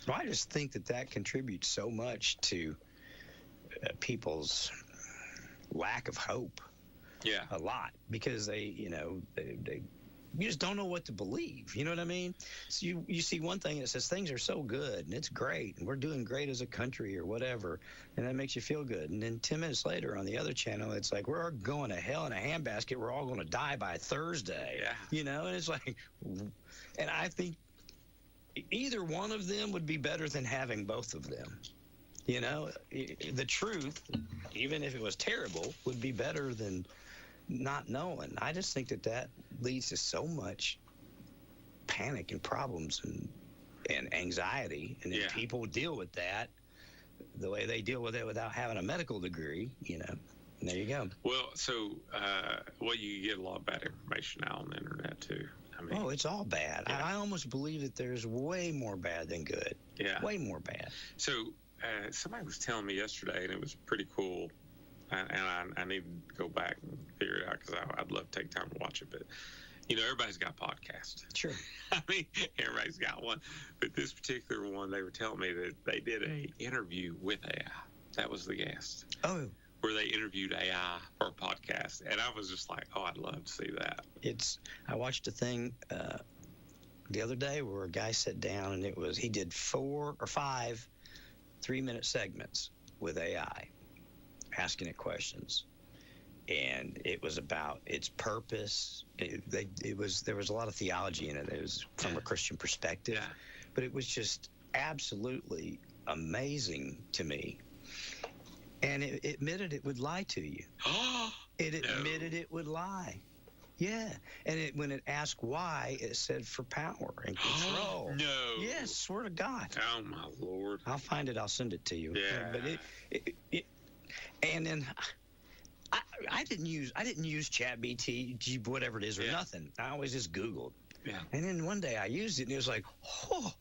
Well, I just think that contributes so much to people's lack of hope. Yeah, a lot, because they you just don't know what to believe. You know what I mean? So you see one thing that says things are so good and it's great and we're doing great as a country or whatever, and that makes you feel good. And then 10 minutes later on the other channel, it's like we're going to hell in a handbasket. We're all going to die by Thursday. Yeah. And it's like, and I think either one of them would be better than having both of them. The truth, even if it was terrible, would be better than not knowing. I just think that leads to so much panic and problems and anxiety, and then people deal with that the way they deal with it without having a medical degree. And there you go. Well, so you get a lot of bad information now on the internet too. I mean, it's all bad. Yeah. I almost believe that there's way more bad than good. Yeah. Way more bad. So somebody was telling me yesterday, and it was pretty cool, and I need to go back and figure it out because I'd love to take time to watch it. But, everybody's got a podcast. Sure. I mean, everybody's got one. But this particular one, they were telling me that they did an interview with AI. That was the guest. Oh. Where they interviewed AI for a podcast. And I was just like, I'd love to see that. I watched a thing the other day where a guy sat down, and he did 4 or 5 3-minute segments with AI, asking it questions. And it was about its purpose. There was a lot of theology in it. It was from a Christian perspective. Yeah. But it was just absolutely amazing to me. And it admitted it would lie to you. It admitted it would lie. Yeah, and when it asked why, it said for power and control. No. Yes, swear to God. Oh my Lord. I'll find it. I'll send it to you. Yeah. But and then I didn't use ChatGPT, whatever it is, or nothing. I always just Googled. Yeah. And then one day I used it, and it was like, oh,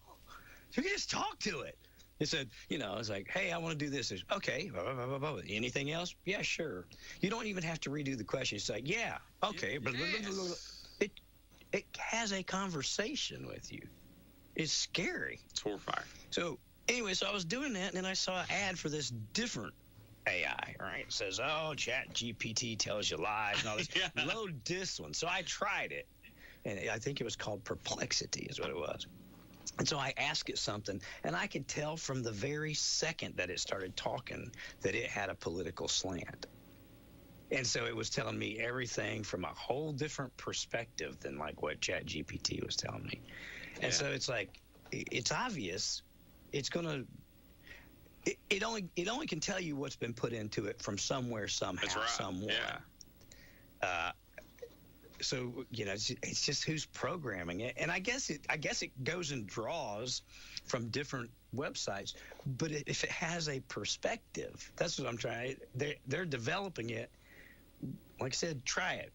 you can just talk to it. It said, it's like, hey, I want to do this. It's, okay. Anything else? Yeah, sure. You don't even have to redo the question. It's like, yeah, okay. Yes. It has a conversation with you. It's scary. It's horrifying. So anyway, I was doing that, and then I saw an ad for this different AI, right? It says, oh, ChatGPT tells you lies and all this. Load this one. So I tried it, and I think it was called Perplexity is what it was. And so I asked it something, and I could tell from the very second that it started talking that it had a political slant. And so it was telling me everything from a whole different perspective than like what ChatGPT was telling me. And so it's like, it's obvious. It's going to, it only can tell you what's been put into it from somewhere, somehow, That's right. someone. Yeah. So it's just who's programming it, and I guess it goes and draws from different websites. But if it has a perspective, that's what I'm trying. They're developing it. Like I said, try it.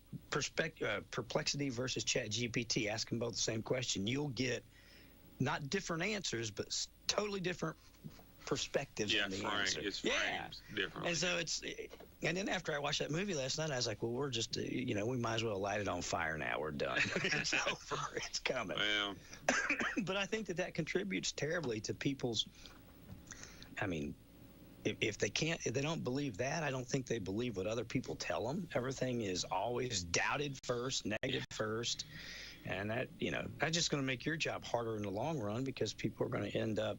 Perplexity versus ChatGPT. Ask them both the same question. You'll get not different answers, but totally different perspectives on the answer. It's framed differently. And so and then after I watched that movie last night, I was like, well, we're just, we might as well light it on fire now. We're done. It's over. It's coming. Well, but I think that contributes terribly to people's, if they don't believe that, I don't think they believe what other people tell them. Everything is always doubted first, negative first. And that's just going to make your job harder in the long run because people are going to end up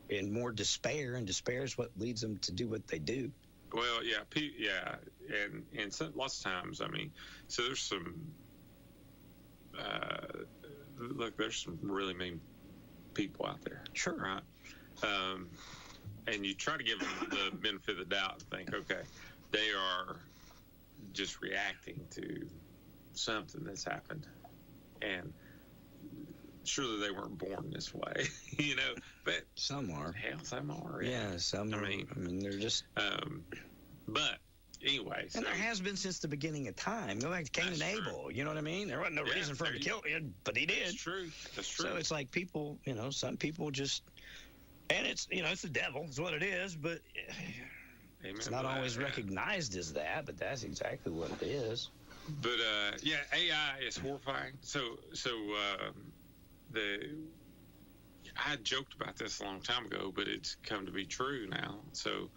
in more despair, and despair is what leads them to do what they do. Well, and so, lots of times, so there's some, there's some really mean people out there. Sure. Right? And you try to give them the benefit of the doubt and think, okay, they are just reacting to something that's happened. And surely they weren't born this way, but some are. Hell, some are. Yeah, some. They're just. But anyway, and there has been since the beginning of time. Go back to Cain and Abel. You know what I mean? There wasn't no reason for him to kill him, but he did. That's true. So it's like people, some people just, and it's, it's the devil. Is what it is, but it's not always recognized as that. But that's exactly what it is. But AI is horrifying. So I joked about this a long time ago, but it's come to be true now. So,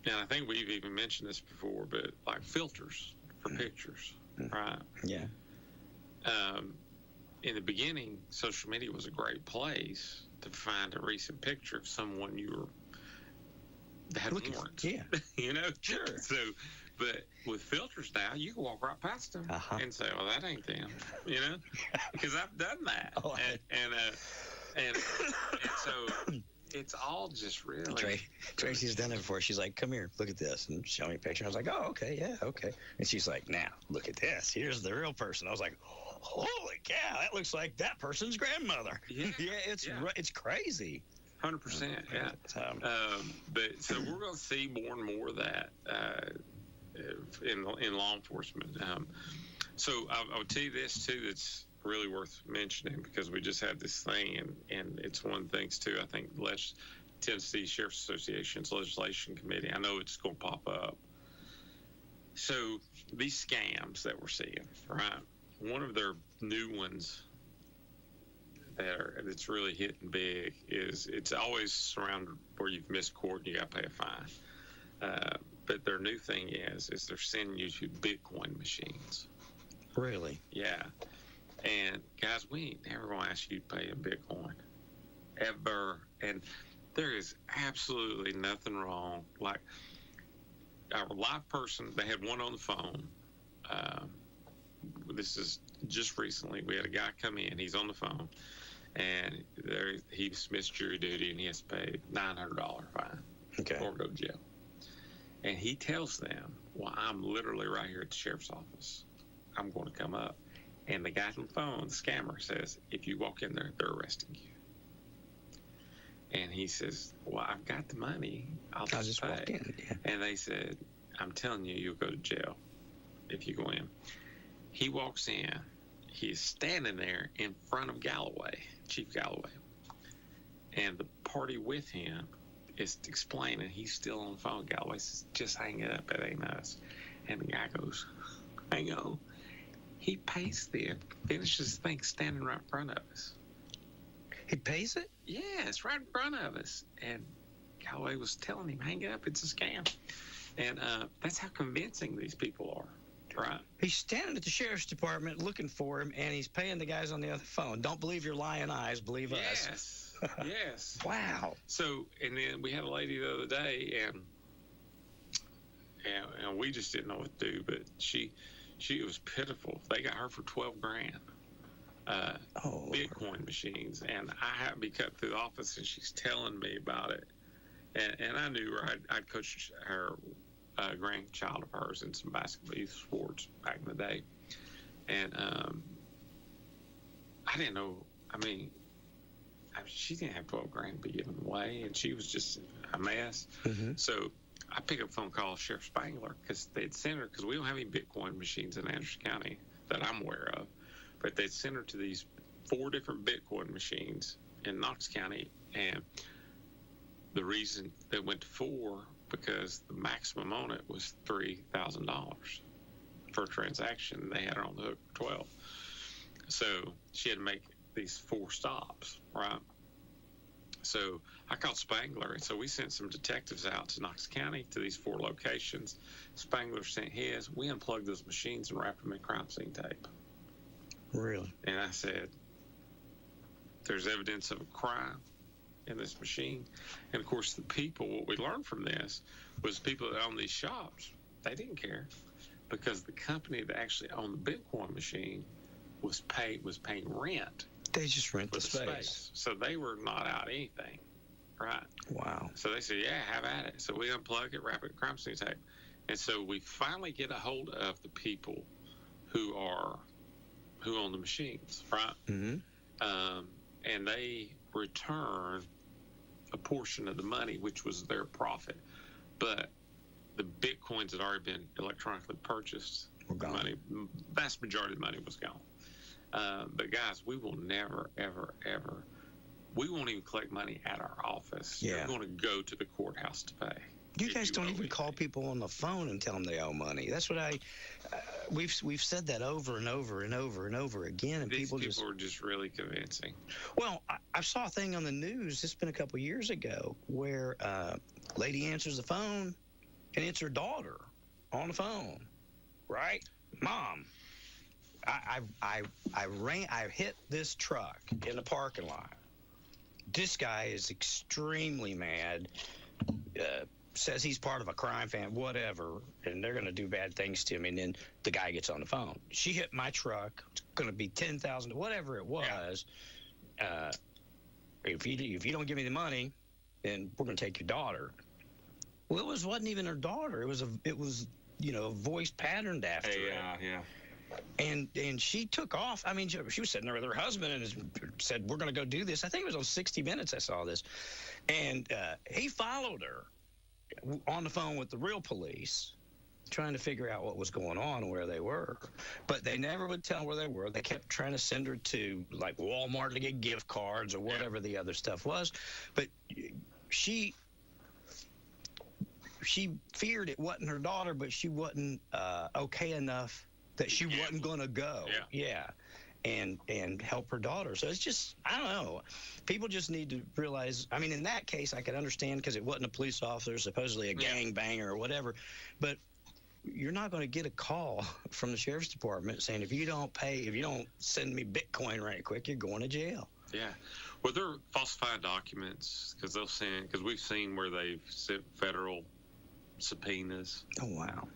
and I think we've even mentioned this before, but like filters for pictures, right? Yeah. In the beginning, social media was a great place to find a recent picture of someone that had warrants. Yeah. Sure. So. But with filters now, you can walk right past them and say, "Well, that ain't them," because I've done that. And so it's all just really. Tracy's done it before. She's like, "Come here, look at this," and show me a picture. I was like, "Oh, okay, yeah, okay." And she's like, "Now look at this. Here's the real person." I was like, "Holy cow, that looks like that person's grandmother." Yeah, it's crazy. 100%. Yeah. But so we're going to see more and more of that. In law enforcement. So I would tell you this, too, that's really worth mentioning because we just had this thing, and it's one of the things, too, I think Tennessee Sheriff's Association's legislation committee, I know it's going to pop up. So these scams that we're seeing, right, one of their new ones that's really hitting big is it's always surrounded where you've missed court and you got to pay a fine. But their new thing is they're sending you to Bitcoin machines. Really? Yeah. And guys, we ain't never going to ask you to pay in Bitcoin. Ever. And there is absolutely nothing wrong. Like our live person, they had one on the phone. This is just recently. We had a guy come in. He's on the phone. And he's missed jury duty and he has to pay $900 fine. Okay. Or go to jail. And he tells them, well, I'm literally right here at the sheriff's office. I'm going to come up. And the guy on the phone, the scammer, says, if you walk in there, they're arresting you. And he says, well, I've got the money. I'll just pay. Walk in. Yeah. And they said, I'm telling you, you'll go to jail if you go in. He walks in. He's standing there in front of Galloway, Chief Galloway. And the party with him is explaining. He's still on the phone. Galloway says, just hang it up. It ain't us. And the guy goes, hang on. He pays them, finishes the thing standing right in front of us. He pays it? Yeah, it's right in front of us. And Galloway was telling him, hang it up, it's a scam. And that's how convincing these people are, right? He's standing at the sheriff's department looking for him, and he's paying the guys on the other phone. Don't believe your lying eyes, believe us. Yes, yes. Wow. So, and then we had a lady the other day, and we just didn't know what to do, but she was pitiful. They got her for $12,000. Bitcoin machines, and I happened to be cut through the office, and she's telling me about it, and I knew her. I'd coached her grandchild of hers in some basketball youth sports back in the day, and I didn't know. I mean, she didn't have $12,000 to be given away, and she was just a mess. Mm-hmm. So I picked up a phone call to Sheriff Spangler because they'd sent her, because we don't have any Bitcoin machines in Anderson County that I'm aware of. But they'd sent her to these 4 different Bitcoin machines in Knox County. And the reason they went to 4, because the maximum on it was $3,000 per transaction. They had her on the hook for 12. So she had to make these 4 stops, right? So I called Spangler, and so we sent some detectives out to Knox County to these 4 locations. Spangler sent his. We unplugged those machines and wrapped them in crime scene tape. Really? And I said, there's evidence of a crime in this machine. And, of course, the people, what we learned from this was people that own these shops, they didn't care, because the company that actually owned the Bitcoin machine was paying rent. They just rent the space. So they were not out anything, right? Wow. So they said, yeah, have at it. So we unplug it, wrap it in crime scene tape. And so we finally get a hold of the people who own the machines, right? Mm-hmm. And they return a portion of the money, which was their profit. But the Bitcoins had already been electronically purchased. Were gone. Money, vast majority of the money was gone. But guys, we will never, ever, ever, we won't even collect money at our office. Yeah. We're going to go to the courthouse to pay. You guys don't even call people on the phone and tell them they owe money. That's what we've said that over and over and over and over again, and These people are just really convincing. Well, I saw a thing on the news. It's been a couple years ago where a lady answers the phone, and it's her daughter on the phone, right? Mom, I hit this truck in the parking lot. This guy is extremely mad. Says he's part of a crime family, whatever, and they're going to do bad things to him. And then the guy gets on the phone. She hit my truck. It's going to be $10,000, whatever it was. Yeah. If you don't give me the money, then we're going to take your daughter. Well, it wasn't even her daughter. It was a voice patterned after it. Yeah. And she took off. I mean, she was sitting there with her husband and said, "We're going to go do this." I think it was on 60 Minutes I saw this, and he followed her on the phone with the real police, trying to figure out what was going on and where they were. But they never would tell where they were. They kept trying to send her to, like, Walmart to get gift cards or whatever the other stuff was. But she feared it wasn't her daughter, but she wasn't okay enough that she wasn't going to go. Yeah. And help her daughter. So it's just, I don't know. People just need to realize, I mean, in that case, I could understand because it wasn't a police officer, supposedly a gangbanger or whatever. But you're not going to get a call from the sheriff's department saying, if you don't send me Bitcoin right quick, you're going to jail. Yeah. Well, they're falsifying documents because we've seen where they've sent federal subpoenas. Oh, wow.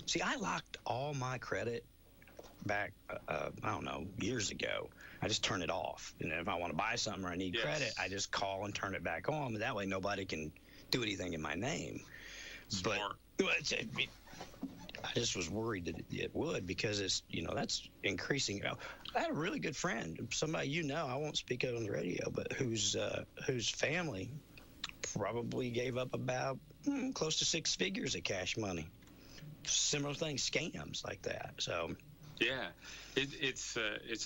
See, I locked all my credit back, I don't know, years ago. I just turn it off. And if I want to buy something or I need credit, I just call and turn it back on. But that way nobody can do anything in my name. Smart. But I just was worried that it would, because it's, that's increasing. I had a really good friend, somebody I won't speak of on the radio, but whose family probably gave up about close to 6 figures of cash money. Similar things, scams like that. So, yeah, it's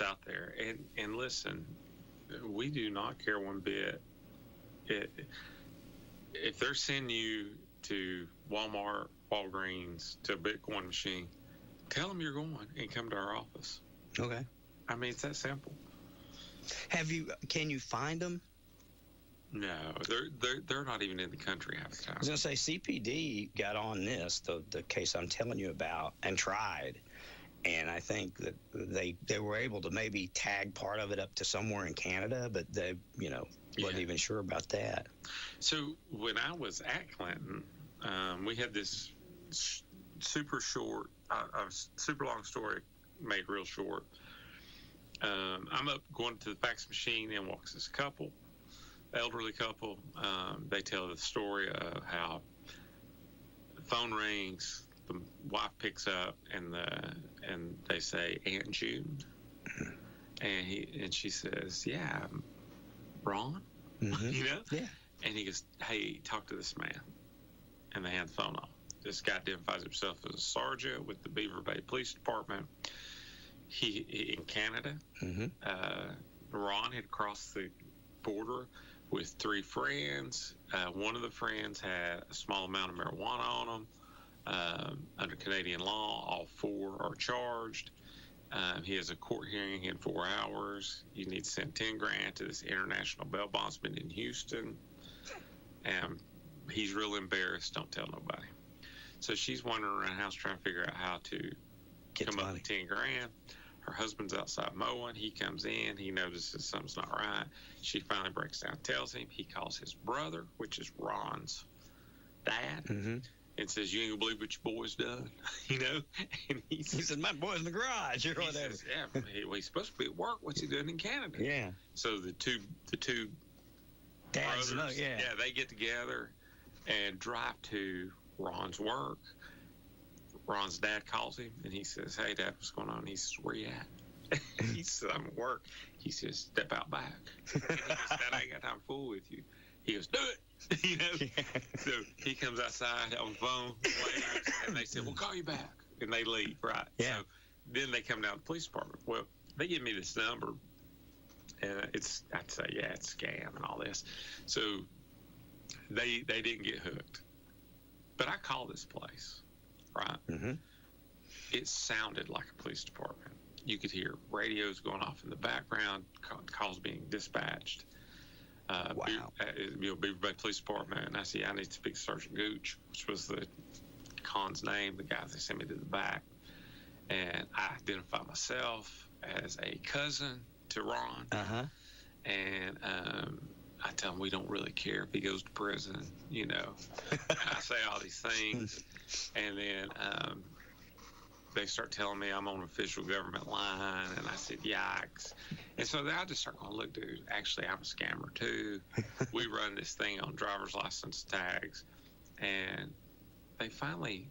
out there. And listen, we do not care one bit. If they're sending you to Walmart, Walgreens, to a Bitcoin machine, tell them you're going and come to our office. Okay. I mean, it's that simple. Can you find them? No, they're not even in the country half the time. I was going to say, CPD got on this, the case I'm telling you about, and tried. And I think that they were able to maybe tag part of it up to somewhere in Canada, but they, wasn't even sure about that. So when I was at Clinton, we had this super short, super long story made real short. I'm up going to the fax machine, and walks this couple, elderly couple. They tell the story of how the phone rings, the wife picks up, and they say, Aunt June, and she says, yeah, Ron, Yeah. And he goes, hey, talk to this man, and they hand the phone off. This guy identifies himself as a sergeant with the Beaver Bay Police Department. He in Canada. Ron had crossed the border with 3 friends. One of the friends had a small amount of marijuana on them. Under Canadian law, all 4 are charged. He has a court hearing in 4 hours. You need to send $10,000 to this international bail bondsman in Houston. And he's real embarrassed. Don't tell nobody. So she's wandering around the house trying to figure out how to come up with $10,000. Her husband's outside mowing. He comes in. He notices something's not right. She finally breaks down, tells him. He calls his brother, which is Ron's dad, and says, you ain't gonna believe what your boy's done, And he said, my boy's in the garage or whatever. Says, yeah, he's supposed to be at work. What's he doing in Canada? Yeah. So the two dads, brothers, they get together and drive to Ron's work. Ron's dad calls him, and he says, hey, Dad, what's going on? He says, where you at? He says, I'm at work. He says, step out back. And he goes, Dad, I ain't got time to fool with you. He goes, do it. So he comes outside on the phone, waves, and they said, we'll call you back. And they leave, right? Yeah. So then they come down to the police department. Well, they give me this number, and I'd say, yeah, it's a scam and all this. So they didn't get hooked. But I called this place, right? It sounded like a police department. You could hear radios going off in the background, calls being dispatched. Wow. Beaver Bay Police Department, and I said, I need to speak to Sergeant Gooch, which was the con's name, the guy they sent me to the back. And I identify myself as a cousin to Ron. And I tell him we don't really care if he goes to prison, I say all these things. And then they start telling me I'm on official government line, and I said, yikes. And so then I just start going, look, dude, actually I'm a scammer too. We run this thing on driver's license tags. And they finally,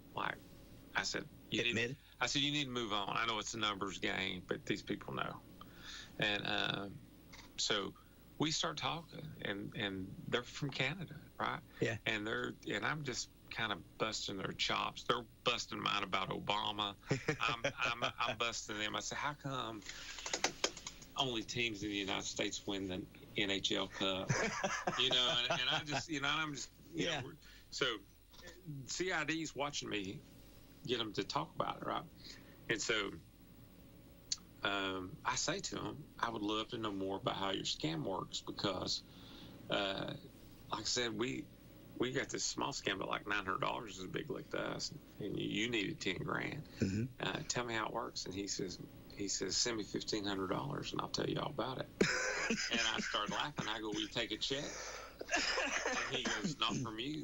I said, you need to move on. I know it's a numbers game, but these people know. And so we start talking, and they're from Canada, right? Yeah. And I'm just kind of busting their chops. They're busting mine about Obama. I'm busting them. I say, how come only teams in the United States win the NHL Cup? And I just, I'm just, so CID's watching me get them to talk about it, right? And so I say to them, I would love to know more about how your scam works, because, like I said, we got this small scam, but like $900 is a big lick to us, and you needed $10,000. Tell me how it works. And he says, send me $1,500, and I'll tell you all about it. And I started laughing. I go, will you take a check? And he goes, not from you.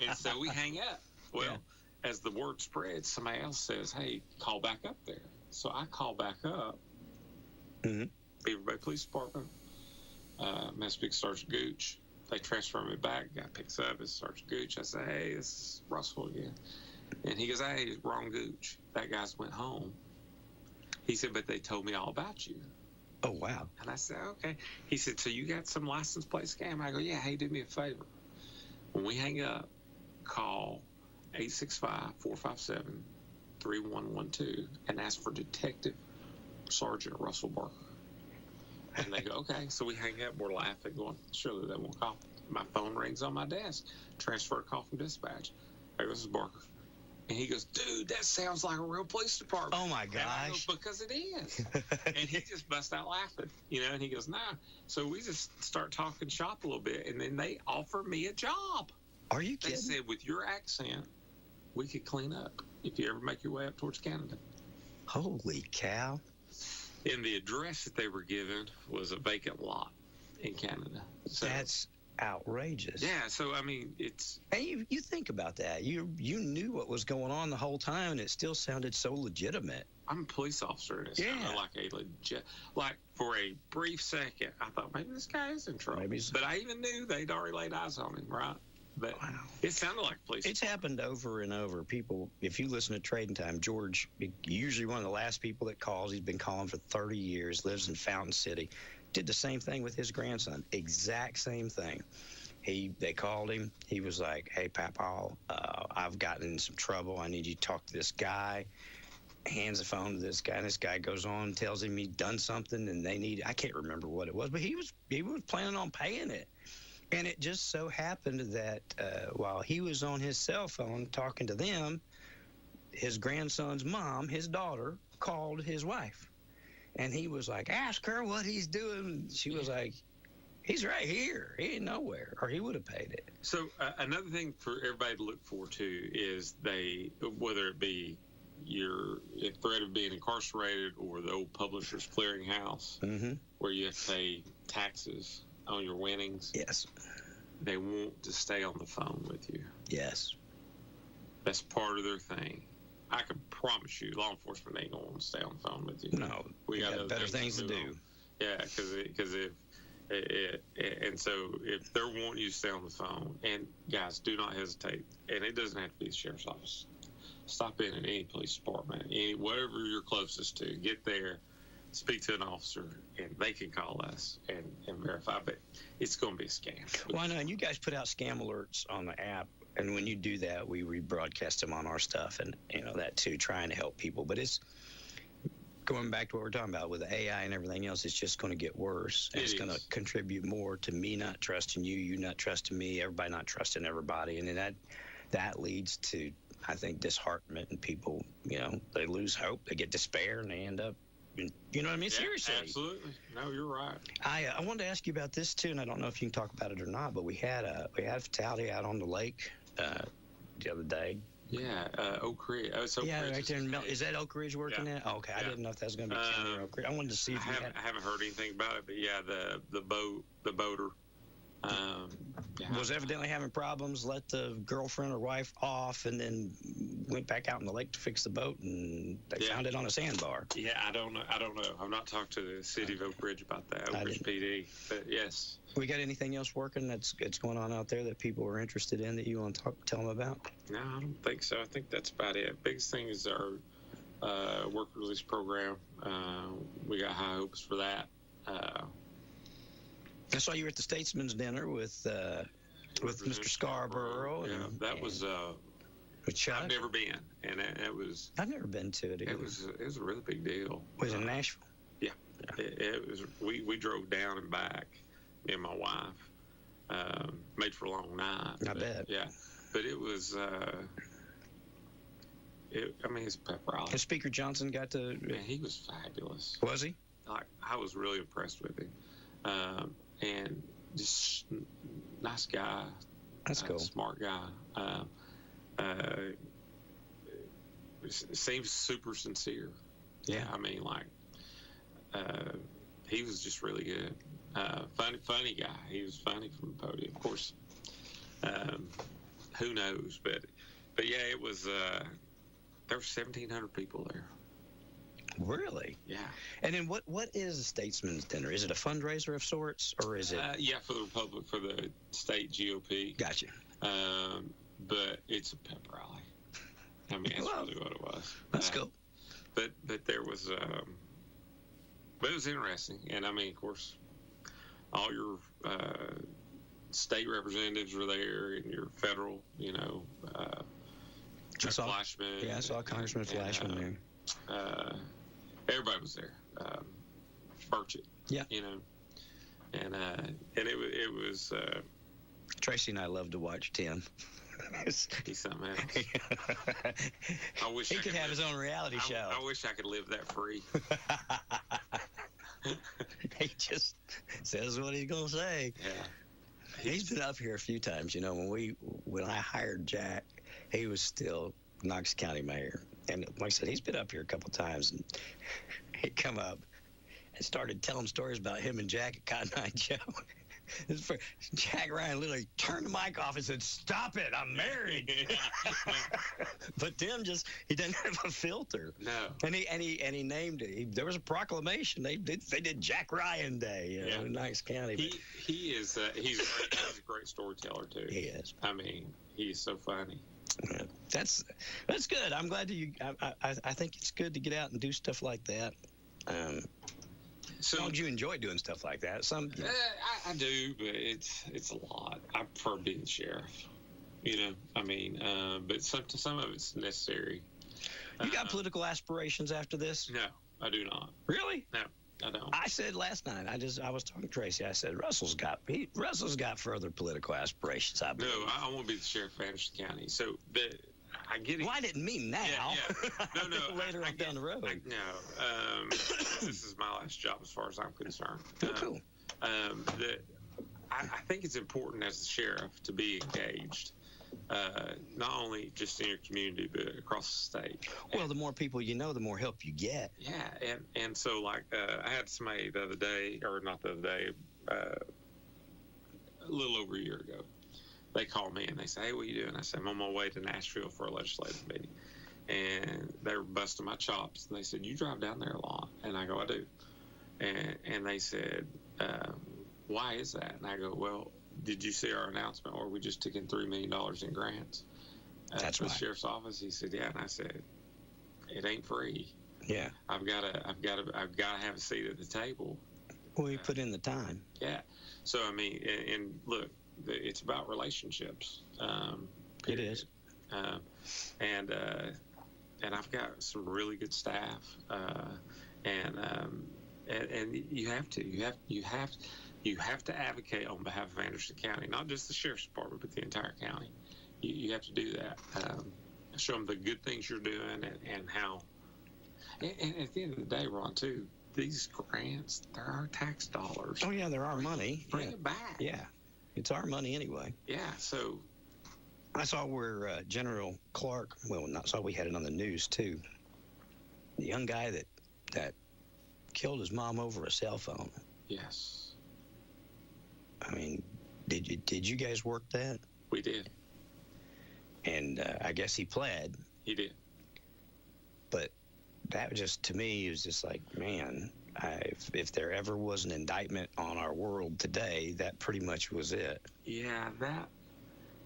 And so we hang up. Well, as the word spreads, somebody else says, hey, call back up there. So I call back up. Beaver Bay Police Department. Speak Sergeant Gooch. They transfer me back. Guy picks up. It's Sergeant Gooch. I say, hey, this is Russell again. And he goes, hey, wrong gooch. That guy's went home. He said, but they told me all about you. Oh, wow. And I said, okay. He said, so you got some license plate scam? I go, yeah, hey, do me a favor. When we hang up, call 865-457-3112 and ask for Detective Sergeant Russell Barker. And they go, okay. So we hang up, we're laughing, going, surely they won't call. My phone rings on my desk. Transfer a call from dispatch. I go, this is Barker. And he goes, dude, that sounds like a real police department. Oh, my gosh. And I go, because it is. And he just busts out laughing, and he goes, nah. So we just start talking shop a little bit, and then they offer me a job. Are you kidding? They said, with your accent, we could clean up if you ever make your way up towards Canada. Holy cow. And the address that they were given was a vacant lot in Canada. So, that's outrageous. Yeah, so, I mean, it's... And you think about that. You knew what was going on the whole time, and it still sounded so legitimate. I'm a police officer, and it sounded like a legit... Like, for a brief second, I thought, maybe this guy is in trouble. But I even knew they'd already laid eyes on him, right? But it sounded like police. It's happened over and over. People, if you listen to Trading Time, George, usually one of the last people that calls, he's been calling for 30 years, lives in Fountain City, did the same thing with his grandson. Exact same thing. They called him. He was like, hey, Papa, I've gotten in some trouble. I need you to talk to this guy. Hands the phone to this guy, and this guy goes on and tells him he's done something, and I can't remember what it was, but he was planning on paying it. And it just so happened that while he was on his cell phone talking to them, his grandson's mom, his daughter, called his wife. And he was like, ask her what he's doing. She was like, he's right here. He ain't nowhere, or he would have paid it. So another thing for everybody to look for, too, is whether it be your threat of being incarcerated or the old Publishers Clearinghouse, where you have to pay taxes on your winnings. Yes. They want to stay on the phone with you. Yes. That's part of their thing. I can promise you, law enforcement ain't going to want to stay on the phone with you. No. We got better things to do. Yeah, because and so if they're wanting you to stay on the phone, and guys, do not hesitate. And it doesn't have to be the sheriff's office. Stop in at any police department, whatever you're closest to. Get there. Speak to an officer, and they can call us and verify, but it's going to be a scam. Well, I know, and you guys put out scam alerts on the app, and when you do that, we rebroadcast them on our stuff, and, that too, trying to help people. But it's going back to what we're talking about with the AI and everything else, it's just going to get worse. And it's going to contribute more to me not trusting you, you not trusting me, everybody not trusting everybody, and then that leads to, I think, disheartenment, and people, they lose hope, they get despair, and they end up, you know what I mean? Yeah, seriously. Absolutely. No, you're right. I wanted to ask you about this too, and I don't know if you can talk about it or not, but we had a fatality out on the lake the other day. Yeah, Oak Ridge. Oh, it's Oak Ridge. Right there. Is that Oak Ridge working there? Oh, okay, I didn't know if that was going to be County or Oak Ridge. I wanted to see if I haven't heard anything about it, but yeah, the boater. Was evidently having problems, let the girlfriend or wife off, and then went back out in the lake to fix the boat, and they found it on a sandbar. Yeah, I don't know. I've not talked to the city of Oak Ridge about that, Oak Ridge PD, but yes. We got anything else working that's going on out there that people are interested in that you want to tell them about? No, I don't think so. I think that's about it. Biggest thing is our work release program. We got high hopes for that. I saw you were at the Statesman's dinner with Mr. Scarborough. Yeah, that was. I've never been, and it was. I've never been to it. It was a really big deal. Was it in Nashville? Yeah, it was. We drove down and back, me and my wife. Made for a long night. I bet. Yeah, but it was. It's pep rally. And Speaker Johnson got to. Man, he was fabulous. Was he? I was really impressed with him. And just nice guy. That's cool. Smart guy. Seems super sincere. Yeah. He was just really good. Funny guy. He was funny from the podium. Of course, who knows? But yeah, it was. There were 1,700 people there. Really? Yeah. And then what is a Statesman's dinner? Is it a fundraiser of sorts, or is it? Yeah, for the Republic, for the state GOP. Gotcha. But it's a pep rally. I mean, that's really what it was. That's cool. But there was, but it was interesting. And I mean, of course, all your state representatives were there, and your federal, Flashman. Yeah, I saw Congressman Flashman there. Everybody was there. Burchett. Yeah. And it was. Tracy and I love to watch Tim. He's something else. I wish he could have his own reality show. I wish I could live that free. He just says what he's gonna say. Yeah. He's been up here a few times. When I hired Jack, he was still Knox County mayor, and like I said, he's been up here a couple times, and he'd come up and started telling stories about him and Jack at Cotton Eye Joe. Jack Ryan literally turned the mic off and said, "Stop it, I'm married." But Tim he doesn't have a filter. No. And he named it. There was a proclamation. They did Jack Ryan Day in Knox County. He's a great storyteller too. He is. I mean, he's so funny. Yeah, that's good. I'm glad I think it's good to get out and do stuff like that. So, as long as you enjoy doing stuff like that, I do, but it's a lot. I prefer being sheriff. I mean, but some of it's necessary. You got political aspirations after this? No, I do not. Really? No, I don't. I said last night. I was talking to Tracy. I said Russell's got further political aspirations. I believe. No, I want to be the sheriff of Anderson County. So I get it. Well, I didn't mean now. Yeah. No. Later on down the road. This is my last job as far as I'm concerned. Cool. I think it's important as a sheriff to be engaged, not only just in your community, but across the state. Well, the more people you know, the more help you get. Yeah, and so like I had somebody the other day, or not the other day, a little over a year ago. They called me and they say, "Hey, what are you doing?" I said, "I'm on my way to Nashville for a legislative meeting." And they were busting my chops. And they said, "You drive down there a lot?" And I go, "I do." And they said, "Why is that?" And I go, "Well, did you see our announcement where we just took in $3 million in grants?" That's for right. The sheriff's office. He said, "Yeah." And I said, "It ain't free. Yeah. I've got to have a seat at the table." Well, you put in the time. Yeah. So I mean, and look. It's about relationships. It is. And I've got some really good staff. And you have to advocate on behalf of Anderson County, not just the sheriff's department, but the entire county. You have to do that. Show them the good things you're doing and how. And at the end of the day, Ron, too, these grants, they're our tax dollars. Oh yeah, they're our money. Bring it back. Yeah. It's our money anyway. Yeah, so... I saw where General Clark, we had it on the news too. The young guy that killed his mom over a cell phone. Yes. I mean, did you guys work that? We did. And I guess he pled. He did. But that just, to me, was just like, man... if there ever was an indictment on our world today, that pretty much was it. Yeah,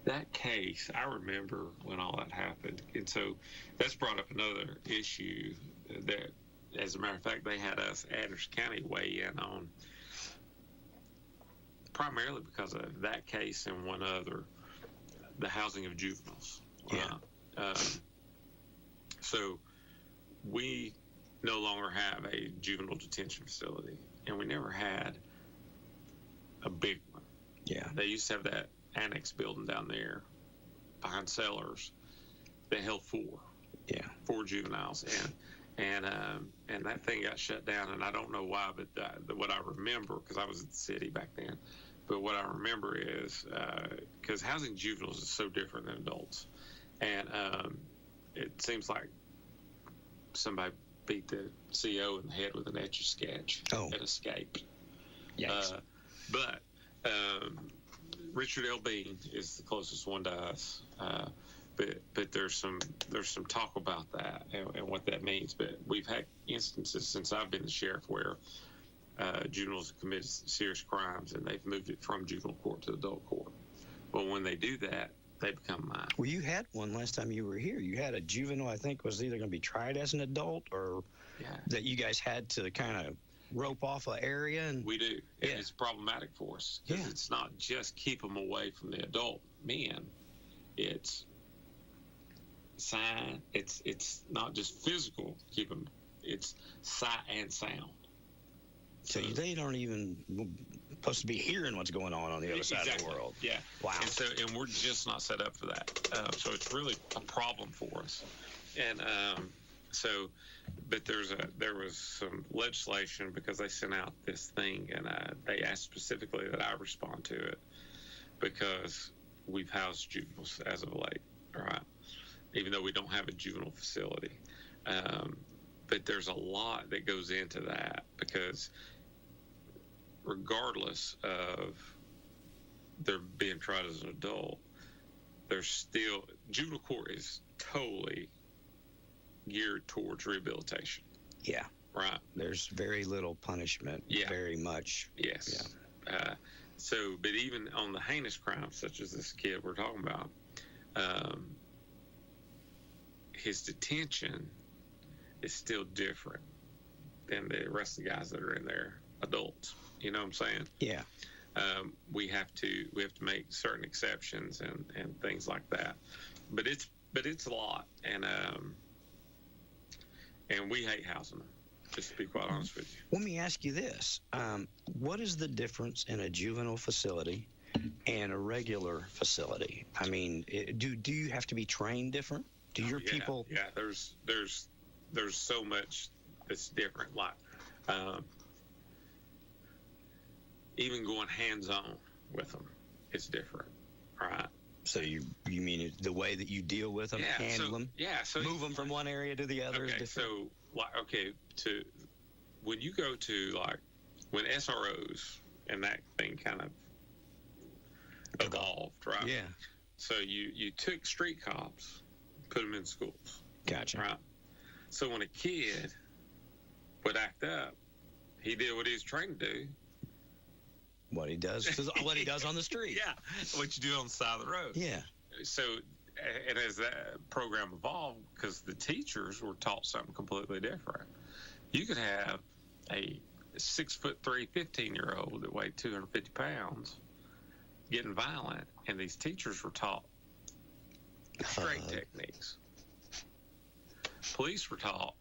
that case, I remember when all that happened. And so that's brought up another issue that, as a matter of fact, they had us, Anderson County, weigh in on, primarily because of that case and one other, the housing of juveniles. Yeah. So we no longer have a juvenile detention facility, and we never had a big one. Yeah. They used to have that annex building down there behind Sellers that held 4. Yeah. 4 juveniles, and that thing got shut down, and I don't know why, but what I remember, because I was at the city back then, but what I remember is because housing juveniles is so different than adults, and it seems like somebody beat the CO in the head with an Etch-a-Sketch and escaped. Yes. But Richard L. Bean is the closest one to us. But there's some talk about that and what that means. But we've had instances since I've been the sheriff where juveniles have committed serious crimes and they've moved it from juvenile court to adult court. Well, when they do that, they become mine. Well, you had one last time you were here. You had a juvenile, I think, was either going to be tried as an adult or that you guys had to kind of rope off an area. And we do. And it's problematic for us because it's not just keep them away from the adult men. It's sign. It's not just physical. Keep them. It's sight and sound. So they don't even supposed to be hearing what's going on the other side of the world. Yeah. Wow. And we're just not set up for that. So it's really a problem for us. And but there was some legislation because they sent out this thing, and they asked specifically that I respond to it because we've housed juveniles as of late, right? Even though we don't have a juvenile facility. But there's a lot that goes into that because regardless of they're being tried as an adult, there's still juvenile court is totally geared towards rehabilitation. Yeah. Right. There's very little punishment. Yeah. Very much. Yes. Yeah. But even on the heinous crimes, such as this kid we're talking about, his detention is still different than the rest of the guys that are in there, adults. You know what I'm saying? Yeah. We have to make certain exceptions and things like that. But it's a lot, and we hate housing them. Just to be quite honest with you. Let me ask you this: what is the difference in a juvenile facility and a regular facility? I mean, do you have to be trained different? Do your people? Yeah, there's so much that's different. Like even going hands-on with them, it's different. All right. So you mean the way that you deal with them, handle them, so move them from one area to the other? Okay, so when you go to when SROs and that thing kind of evolved, right? Yeah. So you took street cops, put them in schools. Gotcha. Right. So when a kid would act up, he did what he was trained to do. What he does on the street. Yeah, what you do on the side of the road. Yeah. So, and as that program evolved, because the teachers were taught something completely different. You could have a 6'3", 15-year-old that weighed 250 pounds getting violent, and these teachers were taught straight techniques. Police were taught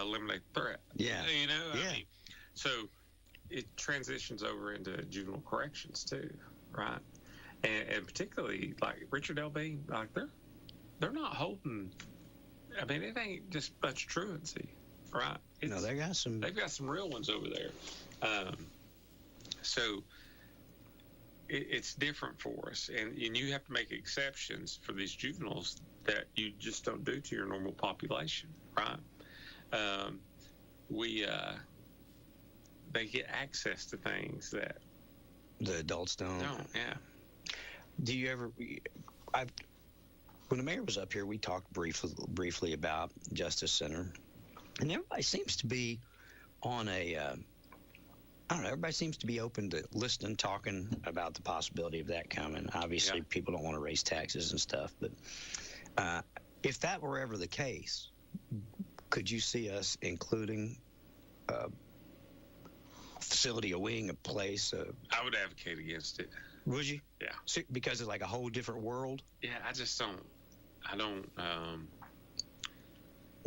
eliminate threat. Yeah. You know. Yeah. I mean, so it transitions over into juvenile corrections too, right? And particularly like Richard L. Bean, like they're not holding. I mean, it ain't just much truancy, right? No, they've got some real ones over there. So it's different for us, and you have to make exceptions for these juveniles that you just don't do to your normal population, right? They get access to things that the adults don't. Yeah. Do you ever? When the mayor was up here, we talked briefly about Justice Center, and everybody seems to be on a. I don't know. Everybody seems to be open to listening, talking about the possibility of that coming. Obviously, people don't want to raise taxes and stuff, but if that were ever the case, could you see us including a facility, a wing, a place? I would advocate against it. Would you? Yeah. Because it's like a whole different world? Yeah, I just don't.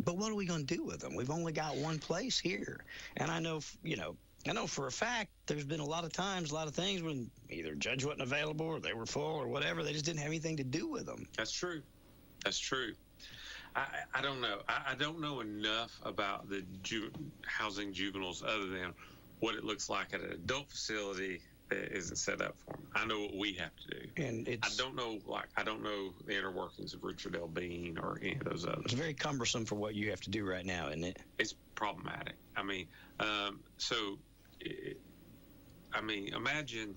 But what are we going to do with them? We've only got one place here. And I know for a fact there's been a lot of times, a lot of things when either judge wasn't available or they were full or whatever. They just didn't have anything to do with them. That's true. I don't know. I don't know enough about the housing juveniles other than what it looks like at an adult facility that isn't set up for them. I know what we have to do. And I don't know the inner workings of Richard L. Bean or any of those others. It's very cumbersome for what you have to do right now, isn't it? It's problematic. I mean, imagine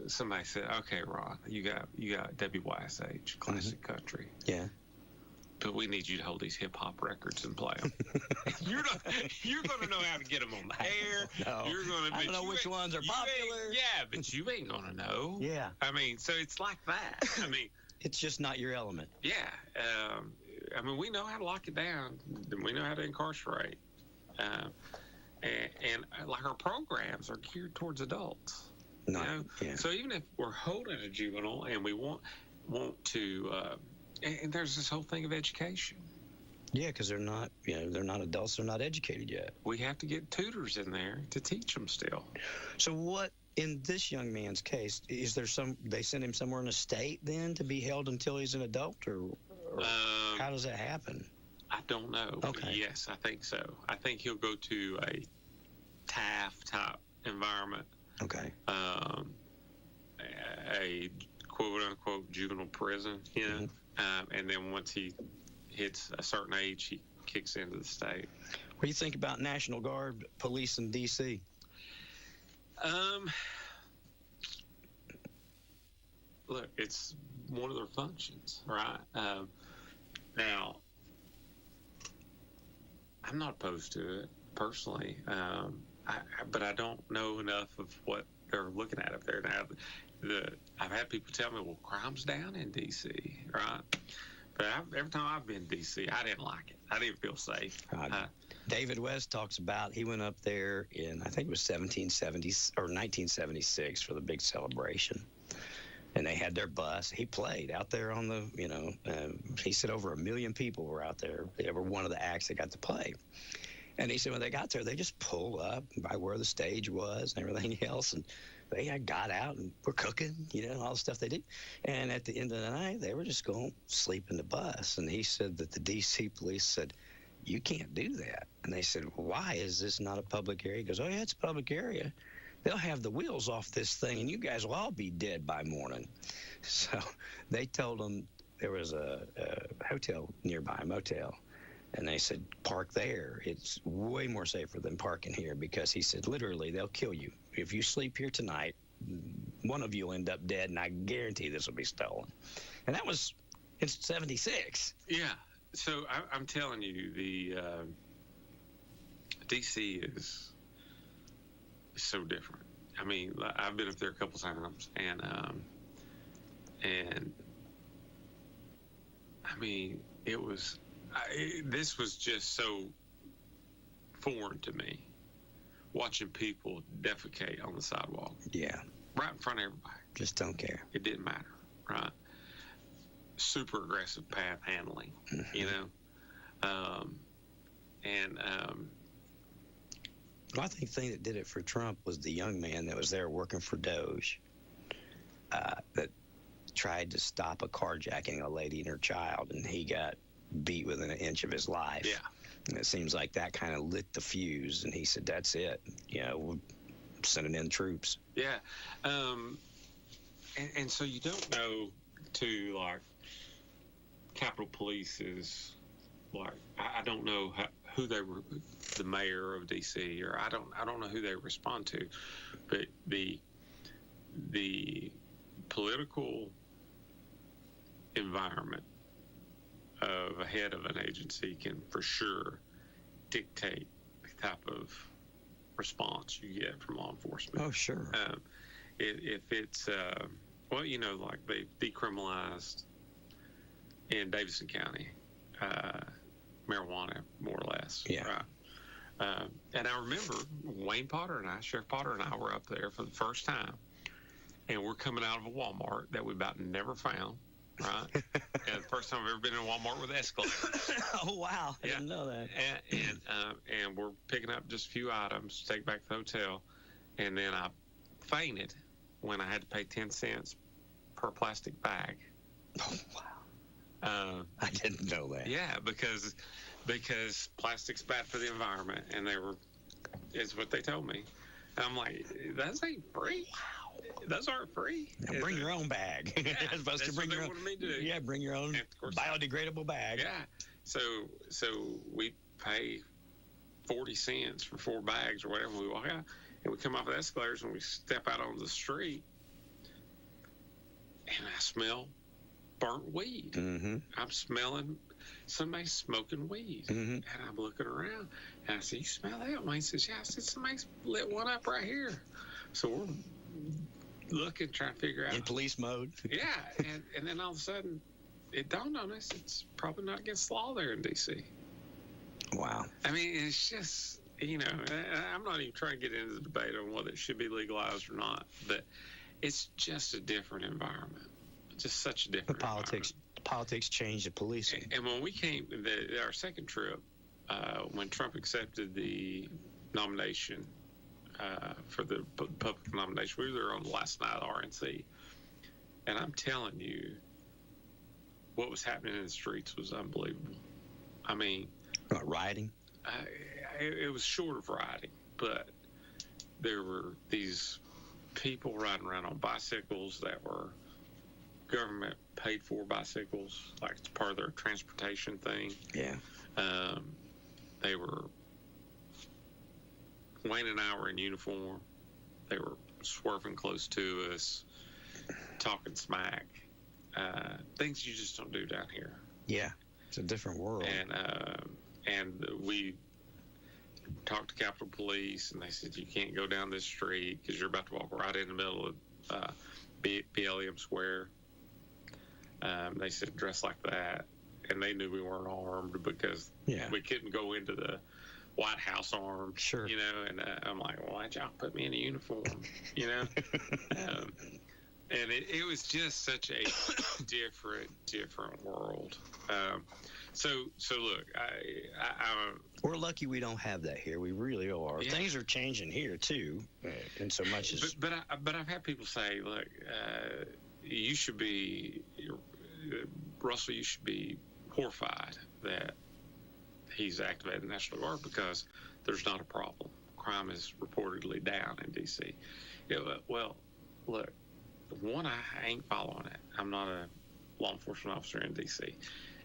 somebody said, "Okay, Ron, you got WYSH, classic country." Yeah. but we need you to hold these hip hop records and play them. You're going to know how to get them on the air. No. You're going to. I don't know which ones are popular. Yeah, but you ain't going to know. Yeah. I mean, so it's like that. I mean, it's just not your element. Yeah. I mean, we know how to lock it down. We know how to incarcerate. And like our programs are geared towards adults. No. You know? Yeah. So even if we're holding a juvenile and we want to, and there's this whole thing of education. Yeah, because they're not adults. They're not educated yet. We have to get tutors in there to teach them still. So what, in this young man's case, is there they send him somewhere in the state then to be held until he's an adult, or how does that happen? I don't know. Okay. Yes, I think so. I think he'll go to a TAF type environment. Okay. A quote unquote juvenile prison, you know, and then once he hits a certain age, he kicks into the state. What do you think about National Guard police in D.C.? Look, it's one of their functions, right? Now, I'm not opposed to it personally, but I don't know enough of what they're looking at up there now. I've had people tell me, well, crime's down in D.C., right? But every time I've been in D.C., I didn't like it. I didn't feel safe. David West talks about he went up there in, I think it was 1976 for the big celebration. And they had their bus. He played out there on the, he said over 1 million people were out there. They were one of the acts that got to play. And he said when they got there, they just pulled up by where the stage was and everything else. And they got out and were cooking, all the stuff they did. And at the end of the night, they were just going to sleep in the bus. And he said that the D.C. police said, you can't do that. And they said, why is this not a public area? He goes, oh, yeah, it's a public area. They'll have the wheels off this thing, and you guys will all be dead by morning. So they told them there was a hotel nearby, a motel. And they said, park there. It's way more safer than parking here because he said, literally, they'll kill you. If you sleep here tonight, one of you will end up dead, and I guarantee this will be stolen. And that was in 76. Yeah. So I'm telling you, the D.C. is so different. I mean, I've been up there a couple times, and I mean, this was just so foreign to me, watching people defecate on the sidewalk. Yeah. Right in front of everybody. Just don't care. It didn't matter, right? Super aggressive path handling, Well, I think the thing that did it for Trump was the young man that was there working for Doge that tried to stop a carjacking a lady and her child, and he got beat within an inch of his life. Yeah. And it seems like that kind of lit the fuse, and he said, that's it. We're sending in troops. Yeah. And so you don't know, too, like, Capitol Police is, like, I don't know who they were, the mayor of D.C., or I don't know who they respond to, but the political environment of a head of an agency can for sure dictate the type of response you get from law enforcement. Oh, sure. If it's, like they decriminalized in Davidson County marijuana, more or less. Yeah. Right? And I remember Sheriff Potter and I were up there for the first time, and we're coming out of a Walmart that we about never found. Right, and the first time I've ever been in a Walmart with escalators. Oh wow! I didn't know that. And we're picking up just a few items to take back to the hotel, and then I fainted when I had to pay 10 cents per plastic bag. Oh wow! I didn't know that. Yeah, because plastic's bad for the environment, and it's what they told me. And I'm like, that ain't free. Wow. Those aren't free. Now bring your own bag. Yeah, supposed to bring your own. Me to do. Yeah, bring your own biodegradable bag. Yeah. So we pay 40 cents for 4 bags or whatever. We walk out, and we come off the escalators, and we step out on the street, and I smell burnt weed. Mm-hmm. I'm smelling. somebody's smoking weed. Mm-hmm. And I'm looking around, and I said, you smell that? Wayne says, yeah. I said, somebody's lit one up right here. So we're looking, trying to figure out. In police mode. Yeah, and then all of a sudden, it dawned on us, it's probably not against the law there in D.C. Wow. I mean, it's just, I'm not even trying to get into the debate on whether it should be legalized or not, but it's just a different environment. Just such a different environment. Politics changed the policing. And when we came, our second trip, when Trump accepted the nomination for the public nomination, we were there on the last night of RNC. And I'm telling you, what was happening in the streets was unbelievable. I mean, rioting? It was short of rioting, but there were these people riding around on bicycles that were government paid for bicycles, like it's part of their transportation thing. Yeah. They were, Wayne and I were in uniform. They were swerving close to us, talking smack. Things you just don't do down here. Yeah, it's a different world. And we talked to Capitol Police, and they said, you can't go down this street because you're about to walk right in the middle of BLM Square. They said, dress like that. And they knew we weren't armed because we couldn't go into the White House armed. Sure. And I'm like, well, why'd y'all put me in a uniform? And it was just such a different world. So look, I'm we're lucky we don't have that here. We really are. Yeah. Things are changing here too, in so much as. But I've had people say, look, you should be, Russell, you should be horrified that he's activated the National Guard because there's not a problem. Crime is reportedly down in D.C. Well, look. One, I ain't following it. I'm not a law enforcement officer in D.C.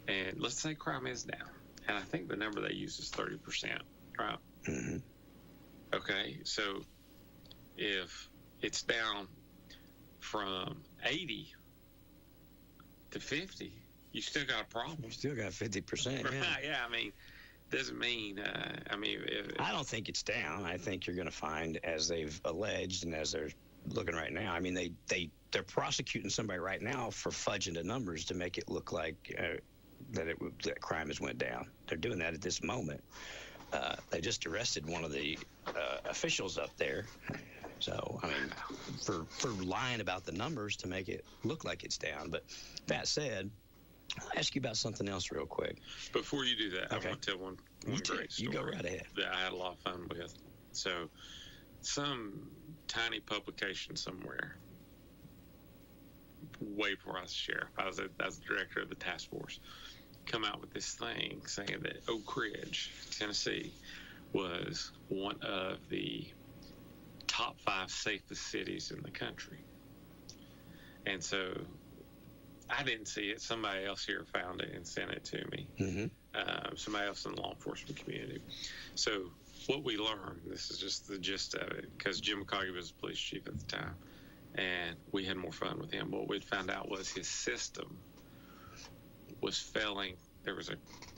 And let's say crime is down. And I think the number they use is 30%, right? Mm-hmm. Okay, so if it's down from 80 to 50, you still got a problem. You still got 50%. Right, yeah. I mean, doesn't mean, I don't think it's down. I think you're going to find, as they've alleged and as they're looking right now, I mean, they're prosecuting somebody right now for fudging the numbers to make it look like that crime has went down. They're doing that at this moment. They just arrested one of the officials up there. So, I mean, for lying about the numbers to make it look like it's down. But that said, I'll ask you about something else real quick. Before you do that, okay. I want to tell one great story. You go right ahead. That I had a lot of fun with. So, some tiny publication somewhere, way before I was sheriff, I was the director of the task force, come out with this thing saying that Oak Ridge, Tennessee, was one of the top 5 safest cities in the country. And so I didn't see it. Somebody else here found it and sent it to me. Mm-hmm. Somebody else in the law enforcement community. So what we learned, this is just the gist of it, because Jim McCoggy was the police chief at the time, and we had more fun with him. What we'd found out was his system was failing. There was a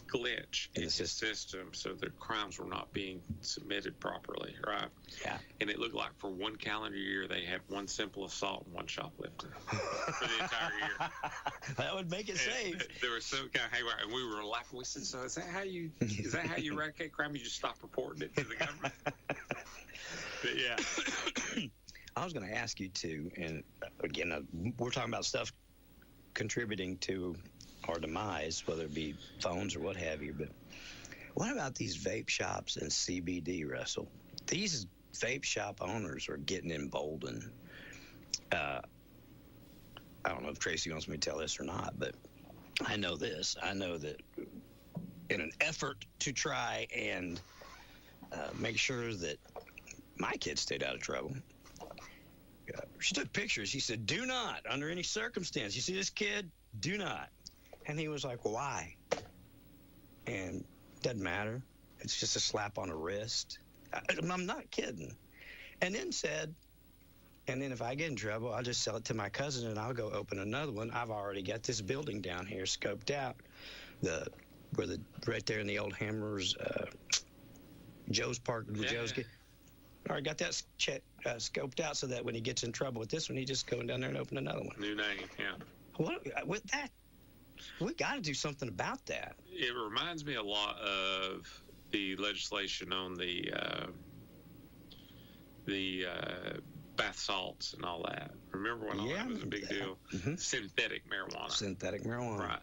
glitch in his system, so the crimes were not being submitted properly, right? Yeah. And it looked like for one calendar year, they had one simple assault and one shoplifting for the entire year. That would make it safe. There was some kind of haywire, and we were laughing. We said, "So is that how you eradicate crime? You just stop reporting it to the government?" But yeah. I was going to ask you too, and again, we're talking about stuff contributing to our demise, whether it be phones or what have you. But what about these vape shops and CBD, Russell? These vape shop owners are getting emboldened. I don't know if Tracy wants me to tell this or not, but I know this. I know that in an effort to try and make sure that my kids stayed out of trouble, she took pictures. She said, do not, under any circumstance, you see this kid, do not. And he was like, why? And doesn't matter. It's just a slap on the wrist. I'm not kidding. And then said, and then if I get in trouble, I'll just sell it to my cousin and I'll go open another one. I've already got this building down here scoped out. The right there in the old Hammers, Joe's Park, Joe's. Yeah. All right, got that scoped out so that when he gets in trouble with this one, he just go down there and open another one. New name, yeah. What with that? We got to do something about that. It reminds me a lot of the legislation on the bath salts and all that. Remember when all that was a big deal? Mm-hmm. Synthetic marijuana. Synthetic marijuana. Right.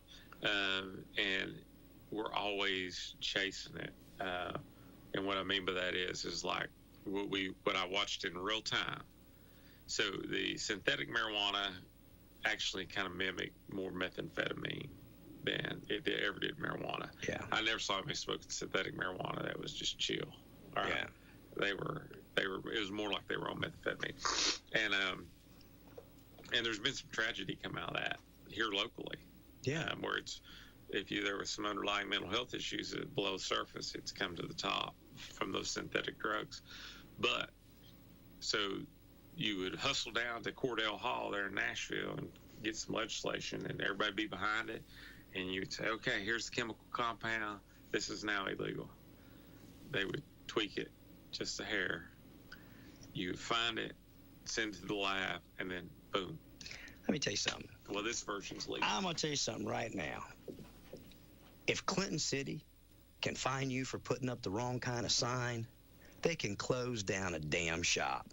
And we're always chasing it. And what I mean by that is like what I watched in real time. So the synthetic marijuana actually kind of mimicked more methamphetamine than it ever did marijuana. Yeah. I never saw anybody smoking synthetic marijuana that was just chill. All right. Yeah. They were. It was more like they were on methamphetamine, and there's been some tragedy come out of that here locally. Yeah. Where if there was some underlying mental health issues below the surface, it's come to the top from those synthetic drugs. But so you would hustle down to Cordell Hall there in Nashville and get some legislation, and everybody be behind it, and you'd say, okay, here's the chemical compound. This is now illegal. They would tweak it just a hair. You would find it, send it to the lab, and then boom. Let me tell you something. Well, this version's legal. I'm going to tell you something right now. If Clinton City can fine you for putting up the wrong kind of sign, they can close down a damn shop.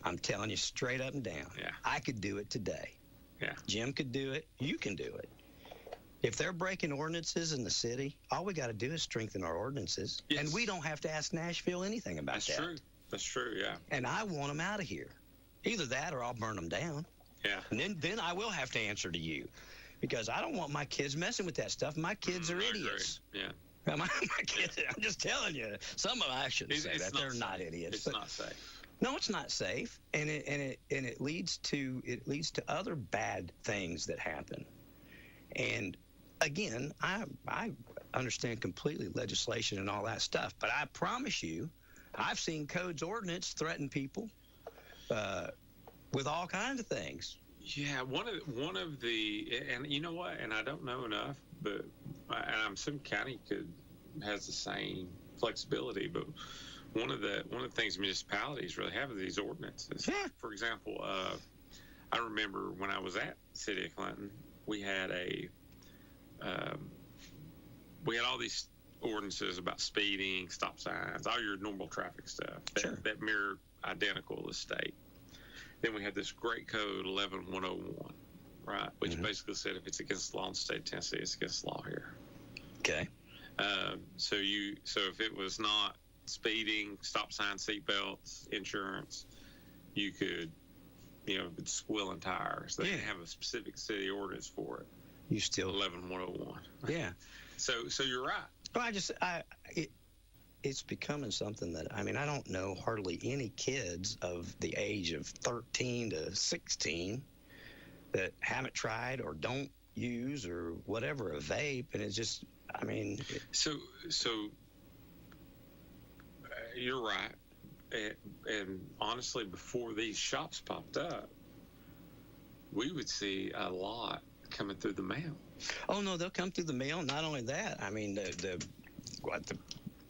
I'm telling you straight up and down. Yeah. I could do it today. Yeah. Jim could do it. You can do it. If they're breaking ordinances in the city, all we got to do is strengthen our ordinances. Yes. And we don't have to ask Nashville anything about That's that. true. That's true, yeah. And I want them out of here. Either that or I'll burn them down. Yeah. And then I will have to answer to you, because I don't want my kids messing with that stuff. My kids are idiots. Yeah. My kids, I'm just telling you. Some of them, I shouldn't say that. They're not idiots. It's not safe. No, it's not safe, and it leads to other bad things that happen. And again, I understand completely legislation and all that stuff, but I promise you, I've seen codes ordinance threaten people with all kinds of things. Yeah, one of the, and you know what, and I don't know enough, but and I'm assuming county has the same flexibility, but one of the things municipalities really have are these ordinances. Yeah. For example, I remember when I was at City of Clinton, we had all these ordinances about speeding, stop signs, all your normal traffic stuff that mirror identical the state. Then we had this great code 11101, right, which basically said if it's against the law in the state of Tennessee, it's against the law here. Okay. So if it was not speeding, stop sign, seatbelts, insurance, you could, squilling tires. They didn't have a specific city ordinance for it. You still 11101. Yeah. So you're right. Well, it's becoming something that, I don't know hardly any kids of the age of 13 to 16 that haven't tried or don't use or whatever a vape, and it's just, So you're right, and honestly, before these shops popped up, we would see a lot coming through the mail. Oh no, they'll come through the mail. Not only that,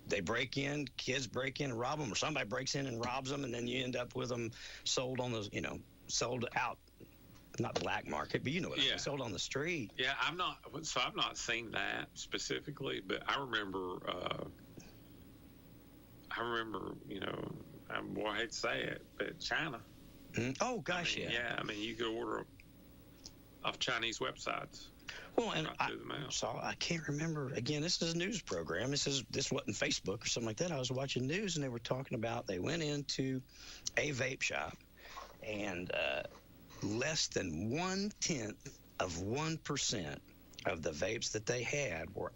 they break in, kids break in and rob them, or somebody breaks in and robs them, and then you end up with them sold on those, sold out, not black market, but I mean, sold on the street. Yeah, I've not seen that specifically, but I remember, I hate to say it, but China. Oh gosh, yeah. Yeah, you could order off Chinese websites. Well, and I can't remember. Again, this is a news program. This wasn't Facebook or something like that. I was watching news, and they were talking about they went into a vape shop, and less than 0.1% of the vapes that they had were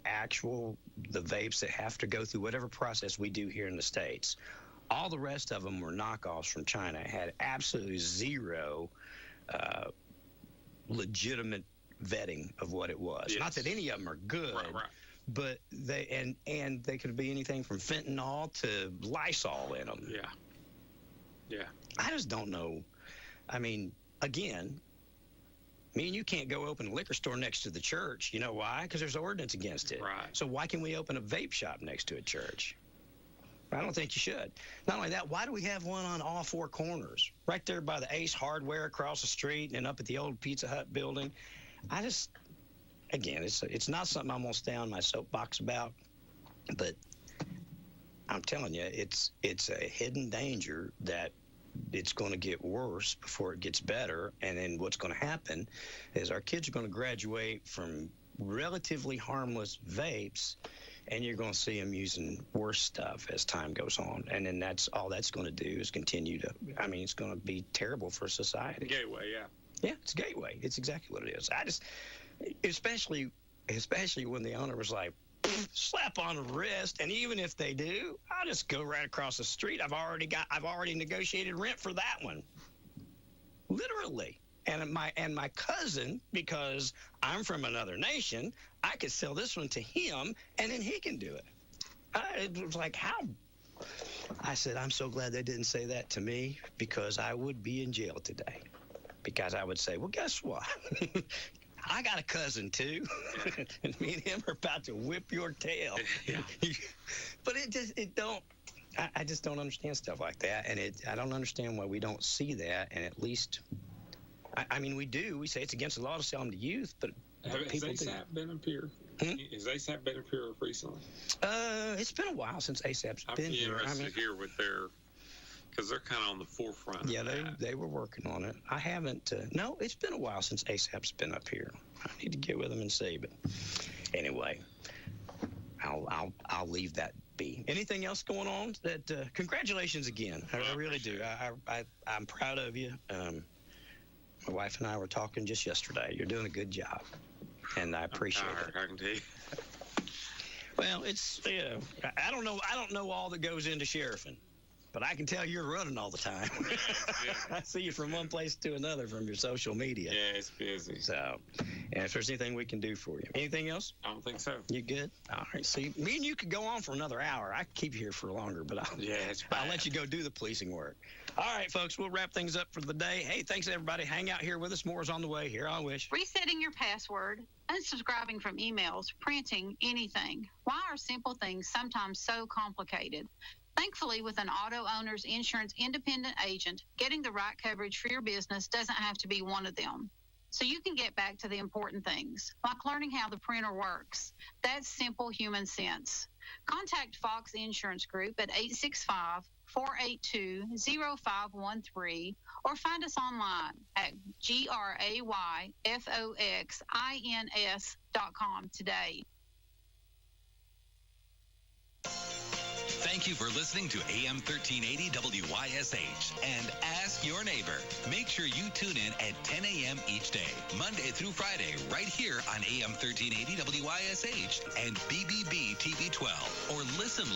the vapes that have to go through whatever process we do here in the States. All the rest of them were knockoffs from China. Had absolutely zero legitimate vetting of what it was. Yes. Not that any of them are good, right. but they they could be anything from fentanyl to Lysol in them. Yeah. I just don't know. Again, Me and you can't go open a liquor store next to the church. You know why? Because there's ordinance against it. Right. So why can we open a vape shop next to a church? I don't think you should. Not only that, why do we have one on all four corners? Right there by the Ace Hardware across the street and up at the old Pizza Hut building. Again, it's not something I'm going to stay on my soapbox about, but I'm telling you, it's a hidden danger that it's going to get worse before it gets better. And then what's going to happen is our kids are going to graduate from relatively harmless vapes, and you're going to see them using worse stuff as time goes on. And then that's all that's going to do is continue to, it's going to be terrible for society. Gateway, yeah. Yeah, it's a gateway. It's exactly what it is. Especially when the owner was like, slap on the wrist, and even if they do, I'll just go right across the street. I've already negotiated rent for that one. Literally. And my cousin, because I'm from another nation, I could sell this one to him, and then he can do it. It was like, how? I said, I'm so glad they didn't say that to me, because I would be in jail today. Because I would say, well, guess what? I got a cousin, too, and me and him are about to whip your tail. Yeah. But I just don't understand stuff like that, and I don't understand why we don't see that, and at least, we do. We say it's against the law to sell them to youth, but people do. Has ASAP been up here? Has ASAP been up here recently? It's been a while since ASAP's been here. I'm interested to hear what because they're kind of on the forefront. Yeah, of that. they were working on it. I haven't. No, it's been a while since ASAP's been up here. I need to get with them and see. But anyway, I'll leave that be. Anything else going on? Congratulations again. I really do. I'm proud of you. My wife and I were talking just yesterday. You're doing a good job, and I appreciate it. I can tell you. Well, it's I don't know all that goes into sheriffing. But I can tell you're running all the time. Yeah. I see you from one place to another from your social media. Yeah, it's busy. So, and if there's anything we can do for you. Anything else? I don't think so. You good? All right. See, me and you could go on for another hour. I could keep you here for longer, but I'll let you go do the policing work. All right, folks, we'll wrap things up for the day. Hey, thanks, everybody. Hang out here with us. More is on the way here on WYSH. Resetting your password, unsubscribing from emails, printing, anything. Why are simple things sometimes so complicated? Thankfully, with an auto owner's insurance independent agent, getting the right coverage for your business doesn't have to be one of them. So you can get back to the important things, like learning how the printer works. That's simple human sense. Contact Fox Insurance Group at 865-482-0513 or find us online at grayfoxins.com today. Thank you for listening to AM 1380 WYSH and Ask Your Neighbor. Make sure you tune in at 10 a.m. each day, Monday through Friday, right here on AM 1380 WYSH and BBB TV 12, or listen